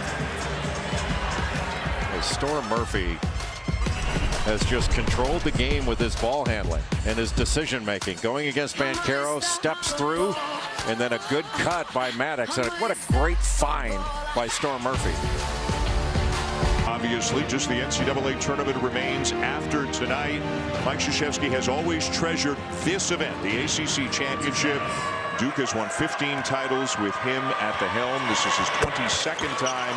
A: As Storm Murphy has just controlled the game with his ball handling and his decision making. Going against Banchero, steps through, and then a good cut by Maddox. And what a great find by Storm Murphy.
B: Obviously, just the NCAA tournament remains after tonight. Mike Krzyzewski has always treasured this event, the ACC Championship. Duke has won 15 titles with him at the helm. This is his 22nd time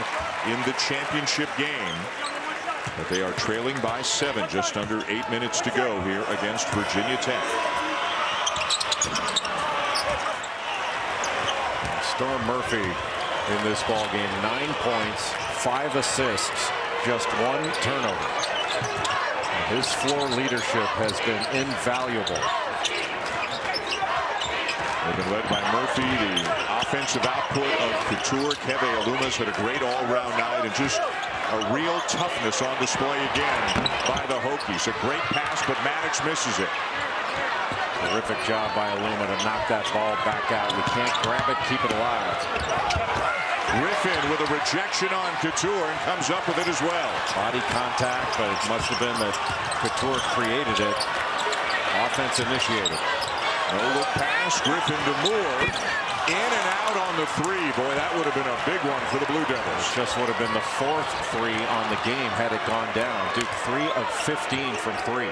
B: in the championship game. But they are trailing by 7, just under 8 minutes to go here against Virginia Tech.
A: Storm Murphy in this ball game, 9 points, 5 assists, just 1 turnover. His floor leadership has been invaluable.
B: They've been led by Murphy. The offensive output of Couture. Keve Aluma's had a great all-around night, and just a real toughness on display again by the Hokies. A great pass, but Maddox misses it.
A: Terrific job by Aluma to knock that ball back out. We can't grab it, keep it alive.
B: Griffin with a rejection on Couture and comes up with it as well.
A: Body contact, but it must have been that Couture created it. Offense initiated.
B: No-look pass, Griffin to Moore. In and out on the 3. Boy, that would have been a big one for the Blue Devils.
A: Just would have been the 4th 3 on the game had it gone down. Duke 3 of 15 from 3.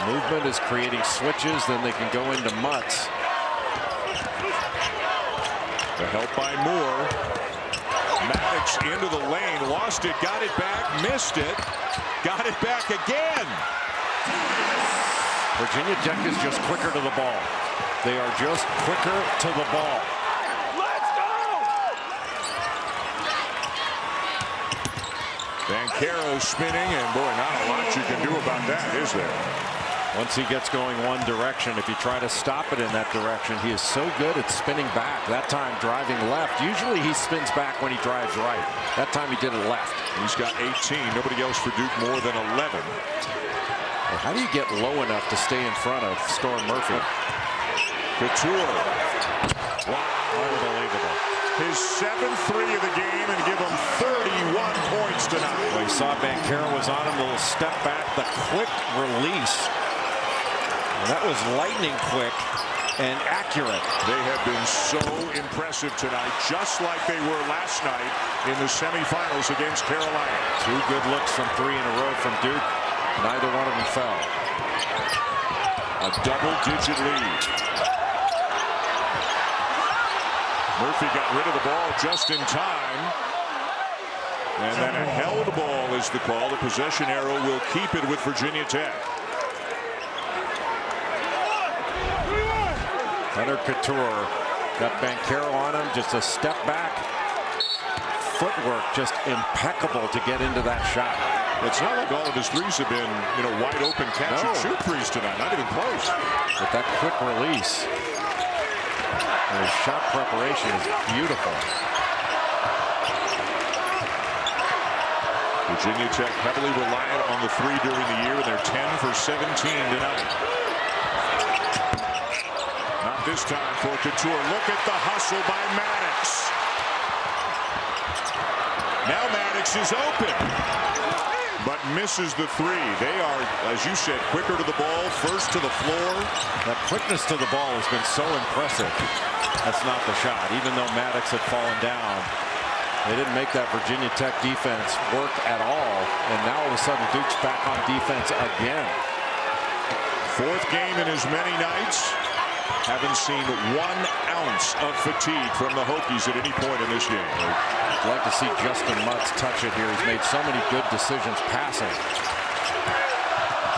A: movement is creating switches, then they can go into mutts.
B: The help by Moore. Maddox into the lane, lost it, got it back, missed it, got it back again.
A: Virginia Tech is just quicker to the ball. They are just quicker to the ball.
B: Let's go! Banchero spinning, and boy, not a lot you can do about that, is there?
A: Once he gets going one direction, if you try to stop it in that direction, he is so good at spinning back. That time driving left. Usually he spins back when he drives right. That time he did it left.
B: He's got 18. Nobody else for Duke more than 11.
A: How do you get low enough to stay in front of Storm Murphy?
B: Couture.
A: Wow, unbelievable.
B: His 7th 3 of the game and give him 31 points tonight.
A: Well, you saw Banchero was on him, a little step back, the quick release. That was lightning quick and accurate.
B: They have been so impressive tonight, just like they were last night in the semifinals against Carolina.
A: 2 good looks from 3 in a row from Duke. Neither one of them fell.
B: A double-digit lead. Murphy got rid of the ball just in time. And then a held ball is the call. The possession arrow will keep it with Virginia Tech.
A: Hunter Couture got Banchero on him, just a step back. Footwork just impeccable to get into that shot.
B: It's not like all of his threes have been, wide open catch and shoot threes tonight. Not even close.
A: But that quick release, and his shot preparation is beautiful.
B: Virginia Tech heavily reliant on the 3 during the year, and they're 10 for 17 tonight. Not this time for Couture. Look at the hustle by Maddox. Now Maddox is open, but misses the 3. They are, as you said, quicker to the ball, first to the floor.
A: That quickness to the ball has been so impressive. That's not the shot. Even though Maddox had fallen down, they didn't make that Virginia Tech defense work at all. And now all of a sudden Duke's back on defense again.
B: 4th game in as many nights. Haven't seen 1 ounce of fatigue from the Hokies at any point in this game.
A: I'd like to see Justin Mutz touch it here. He's made so many good decisions passing.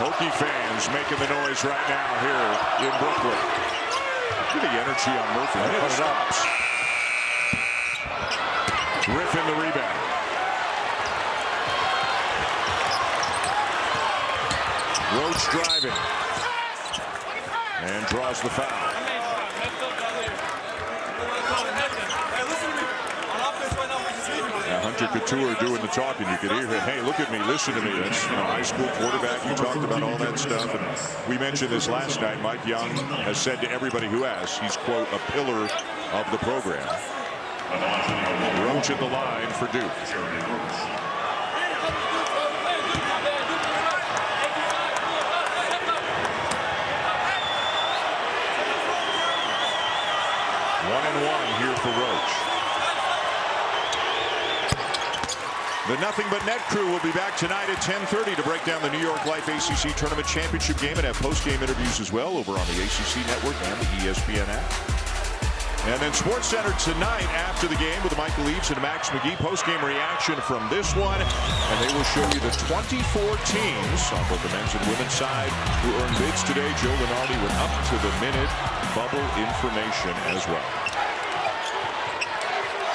B: Hokie fans making the noise right now here in Brooklyn. Look at the energy on Murphy.
A: Put it up.
B: Griffin the rebound. Roach driving. And draws the foul. Now Hunter Couture doing the talking. You could hear him. Hey, look at me. Listen to me. That's high school quarterback. You talked about all that stuff. And we mentioned this last night. Mike Young has said to everybody who asks, he's, quote, a pillar of the program. Roach at the line for Duke. One and one here for Roach. The Nothing But Net crew will be back tonight at 10:30 to break down the New York Life ACC Tournament Championship game and have post-game interviews as well over on the ACC Network and the ESPN app. And then SportsCenter tonight after the game with Michael Eaves and Max McGee. Post-game reaction from this one. And they will show you the 24 teams on both the men's and women's side who earned bids today. Joe Lenardi with up-to-the-minute bubble information as well.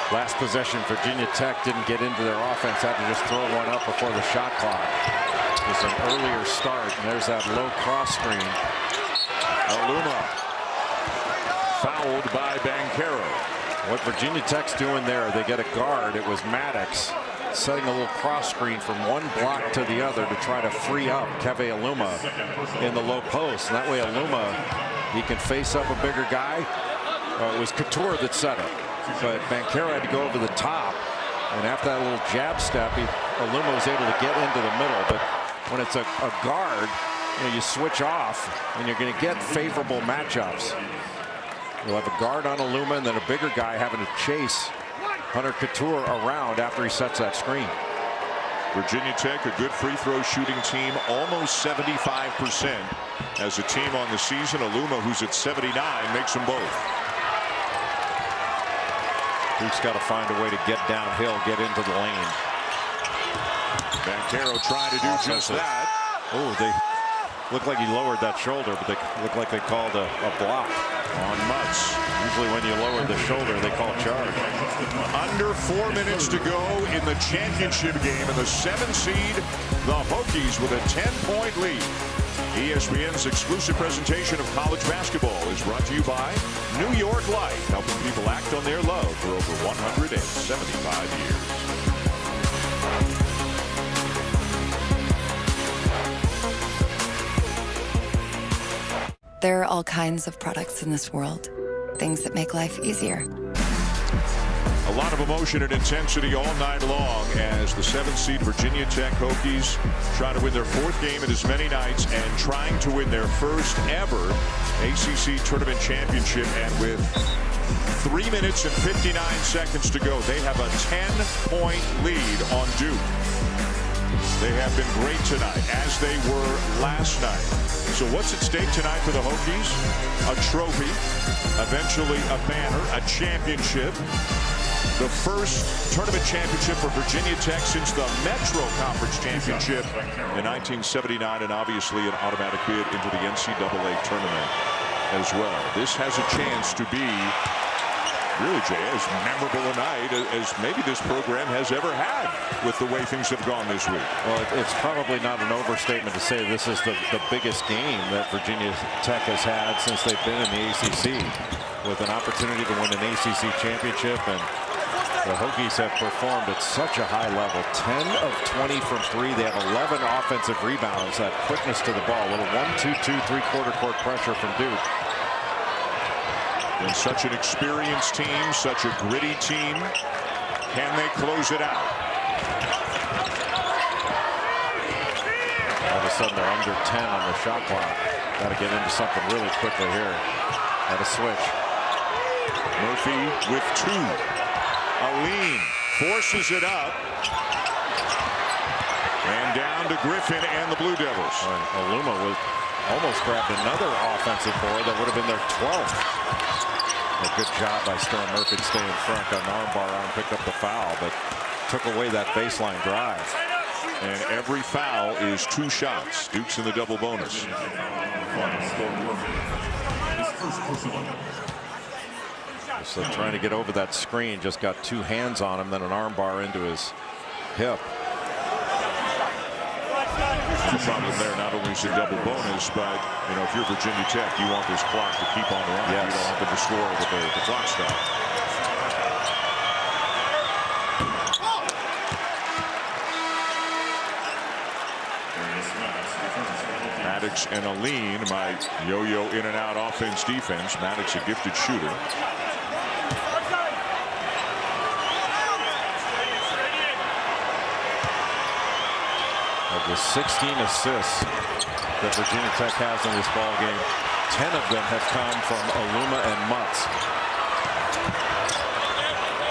A: Last possession, Virginia Tech didn't get into their offense. Had to just throw one up before the shot clock. It was an earlier start, and there's that low cross screen.
B: Aluma fouled by Banchero.
A: What Virginia Tech's doing there, they get a guard. It was Maddox setting a little cross screen from one block to the other to try to free up Keve Aluma in the low post. And that way Aluma, he can face up a bigger guy. It was Couture that set it, but Banchero had to go over the top. And after that little jab step, Aluma was able to get into the middle. But when it's a guard, you switch off, and you're going to get favorable matchups. You'll have a guard on Aluma and then a bigger guy having to chase Hunter Couture around after he sets that screen.
B: Virginia Tech, a good free throw shooting team, almost 75% as a team on the season. Aluma, who's at 79, makes them both.
A: Duke's got to find a way to get downhill, get into the lane.
B: Banchero trying to do just that.
A: Oh, they look like he lowered that shoulder, but they look like they called a block
B: on Mutz.
A: Usually when you lower the shoulder, they call charge.
B: Under 4 minutes to go in the championship game, and the 7th seed, the Hokies, with a 10-point lead. ESPN's exclusive presentation of college basketball is brought to you by New York Life, helping people act on their love for over 175 years.
D: There are all kinds of products in this world, things that make life easier.
B: A lot of emotion and intensity all night long as the 7th seed Virginia Tech Hokies try to win their 4th game in as many nights and trying to win their first ever ACC Tournament Championship. And with 3 minutes and 59 seconds to go, they have a 10-point lead on Duke. They have been great tonight, as they were last night. So what's at stake tonight for the Hokies? A trophy, eventually a banner, a championship. The first tournament championship for Virginia Tech since the Metro Conference Championship in 1979, and obviously an automatic bid into the NCAA tournament as well. This has a chance to be, really, Jay, as memorable a night as maybe this program has ever had with the way things have gone this week.
A: Well, it's probably not an overstatement to say this is the biggest game that Virginia Tech has had since they've been in the ACC, with an opportunity to win an ACC championship. And the Hokies have performed at such a high level. 10 of 20 from 3. They have 11 offensive rebounds. That quickness to the ball. A little 1-2-2 3-quarter court pressure from Duke.
B: And such an experienced team, such a gritty team. Can they close it out?
A: All of a sudden they're under 10 on the shot clock. Got to get into something really quickly here. Got to switch.
B: Murphy with 2. Aline forces it up. And down to Griffin and the Blue Devils.
A: Aluma was almost grabbed another offensive board that would have been their 12th. A good job by Storm Murphy to stay in front. Got an armbar on, picked up the foul, but took away that baseline drive.
B: And every foul is 2 shots. Duke's in the double bonus.
A: So trying to get over that screen, just got 2 hands on him, then an armbar into his hip.
B: The problem there, not only is it double bonus, but you know, if you're Virginia Tech, you want this clock to keep on running.
A: Yes.
B: You don't want them to score with the clock stop. Maddox and Aline might yo-yo in and out offense defense. Maddox a gifted shooter.
A: Of the 16 assists that Virginia Tech has in this ball game, 10 of them have come from Aluma and Mutz.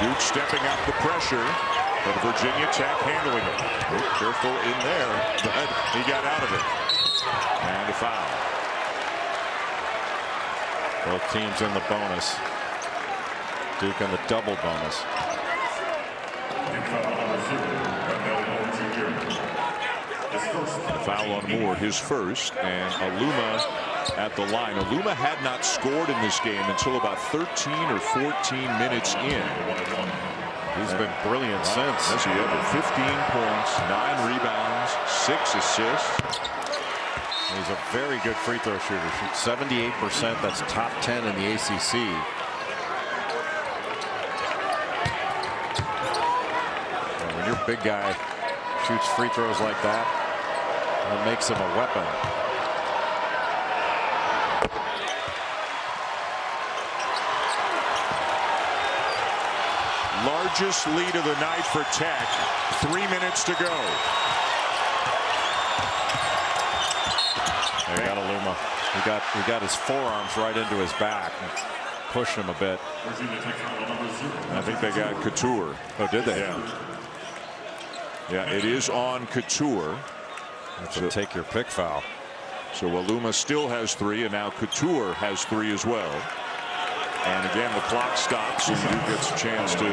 B: Duke stepping up the pressure, but Virginia Tech handling it. Oh, careful in there, but he got out of it. And a foul.
A: Both teams in the bonus. Duke in the double bonus.
B: A foul on Moore, his first, and Aluma at the line. Aluma had not scored in this game until about 13 or 14 minutes in.
A: He's been brilliant since.
B: Yes, he had 15 points, 9 rebounds, 6 assists.
A: He's a very good free throw shooter. Shoots 78%. That's top 10 in the ACC. And when your big guy shoots free throws like that, that makes him a weapon.
B: Largest lead of the night for Tech. 3 minutes to go.
A: They got Aluma. He got his forearms right into his back and pushed him a bit.
B: I think they got Couture.
A: Oh, did they?
B: Yeah. Yeah, it is on Couture.
A: That's a take your pick foul.
B: So Aluma still has 3, and now Couture has 3 as well. And again, the clock stops, and Duke gets a chance to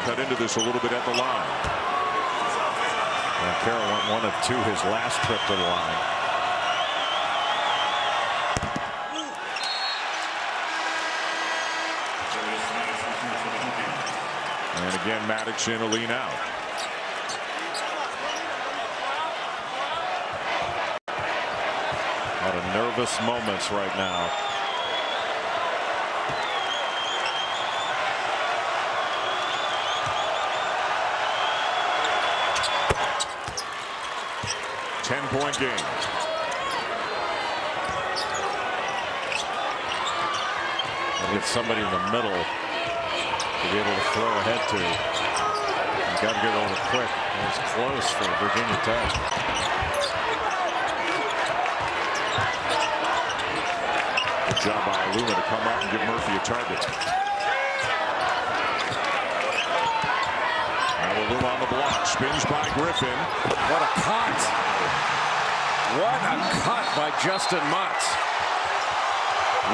B: cut into this a little bit at the line.
A: Carroll went 1 of 2 his last trip to the line.
B: And again, Maddox in a lean out.
A: A lot of nervous moments right now.
B: Ten-point game.
A: And get somebody in the middle to be able to throw ahead to. You got to get over quick. It's close for Virginia Tech.
B: Good job by Aluma to come out and give Murphy a target. Now Aluma on the block, spins by Griffin.
A: What a cut! What a cut by Justin Mutz.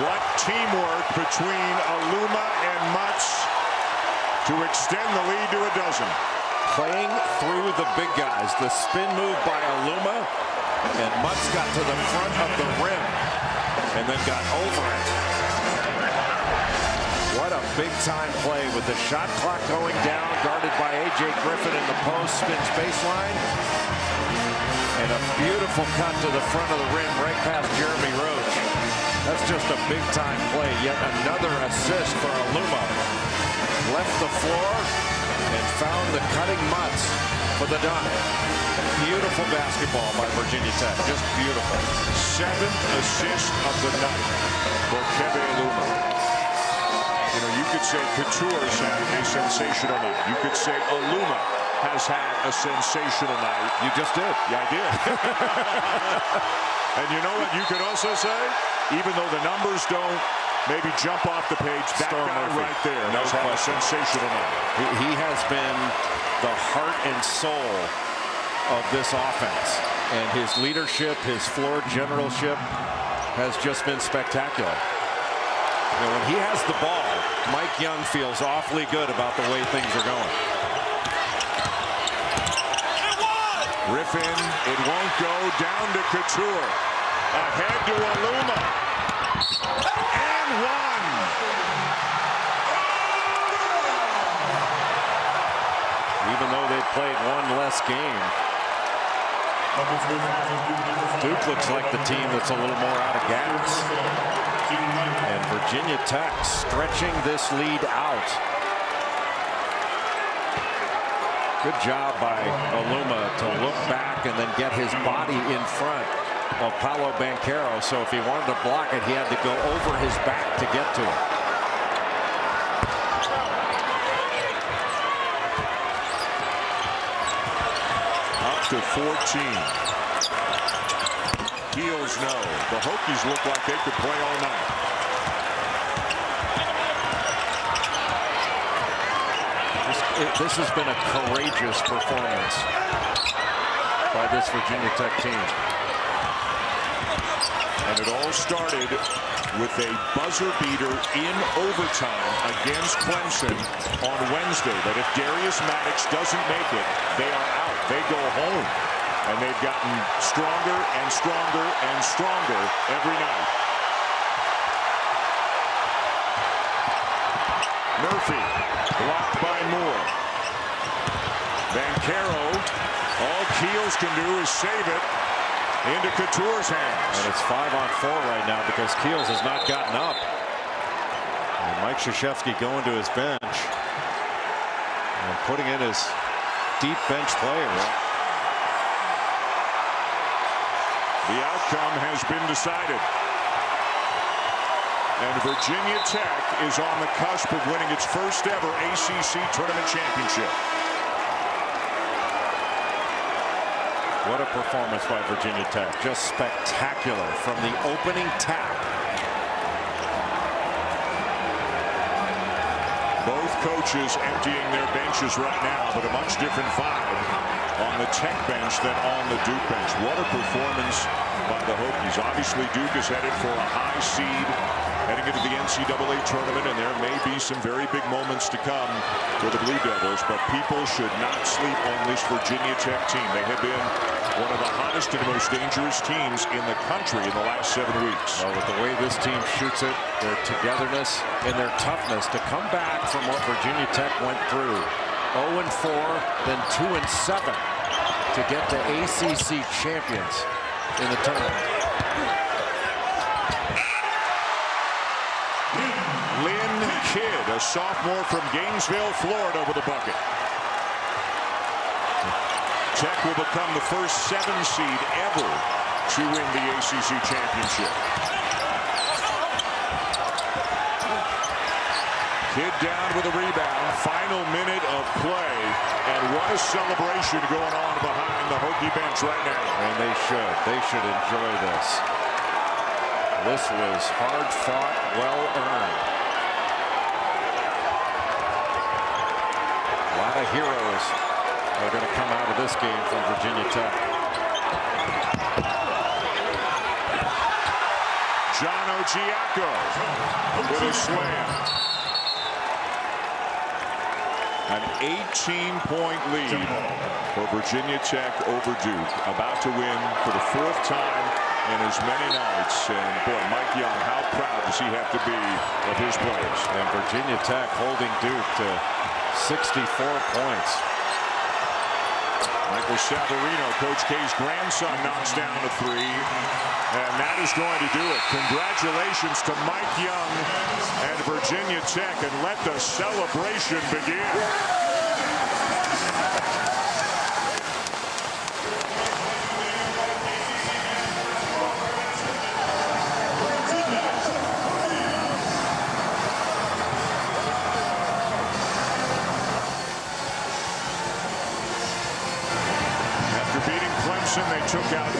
B: What teamwork between Aluma and Mutz to extend the lead to a dozen.
A: Playing through the big guys. The spin move by Aluma, and Mutz got to the front of the rim and then got over it. What a big-time play with the shot clock going down, guarded by A.J. Griffin in the post, spins baseline. And a beautiful cut to the front of the rim, right past Jeremy Roach. That's just a big-time play. Yet another assist for Aluma. Left the floor and found the cutting Mutz for the dunk. Beautiful basketball by Virginia Tech. Just beautiful.
B: 7th assist of the night for Keve Aluma. You know, you could say Couture's had a sensational night. You could say Aluma has had a sensational night.
A: You just did.
B: Yeah, I did. And you know what you could also say? Even though the numbers don't maybe jump off the page, that
A: Storm
B: guy
A: Murphy.
B: right there
A: No
B: has had a
A: question.
B: sensational night.
A: He has been the heart and soul of this offense. And his leadership, his floor generalship has just been spectacular. You know, when he has the ball, Mike Young feels awfully good about the way things are going.
B: Griffin, it won't go, down to Couture. Ahead to Aluma. And one.
A: Even though they've played one less game, Duke looks like the team that's a little more out of gas. And Virginia Tech stretching this lead out. Good job by Aluma to look back and then get his body in front of Paolo Banchero. So if he wanted to block it, he had to go over his back to get to it.
B: Up to 14. Heels no. The Hokies look like they could play all night.
A: This has been a courageous performance by this Virginia Tech team.
B: And it all started with a buzzer beater in overtime against Clemson on Wednesday. That if Darius Maddox doesn't make it, they are out. They go home. And they've gotten stronger and stronger and stronger every night. Murphy, blocked by Moore. Banchero, all Keels can do is save it into Couture's hands.
A: And it's 5-on-4 right now because Keels has not gotten up. And Mike Krzyzewski going to his bench and putting in his deep bench players.
B: The outcome has been decided. And Virginia Tech is on the cusp of winning its first ever ACC Tournament Championship.
A: What a performance by Virginia Tech. Just spectacular from the opening tap.
B: Both coaches emptying their benches right now, but a much different vibe on the Tech bench than on the Duke bench. What a performance by the Hokies. Obviously, Duke is headed for a high seed heading into the NCAA tournament, and there may be some very big moments to come for the Blue Devils, but people should not sleep on this Virginia Tech team. They have been one of the hottest and most dangerous teams in the country in the last 7 weeks.
A: With the way this team shoots it, their togetherness and their toughness to come back from what Virginia Tech went through. 0-4, then 2-7 to get the ACC champions in the tournament.
B: Lynn Kidd, a sophomore from Gainesville, Florida, with a bucket. Tech will become the first 7 seed ever to win the ACC Championship. Kidd down with a rebound. Final minute of play. And what a celebration going on behind the Hokie bench right now.
A: And they should. They should enjoy this. This was hard fought, well earned. A lot of heroes are going to come out of this game from Virginia Tech.
B: John Ojiako with a slam. An 18-point lead for Virginia Tech over Duke. About to win for the 4th time in as many nights. And boy, Mike Young, how proud does he have to be of his players?
A: And Virginia Tech holding Duke to 64 points.
B: Michael Savarino, Coach K's grandson, knocks down a 3. And that is going to do it. Congratulations to Mike Young and Virginia Tech. And let the celebration begin. After beating Clemson, they took out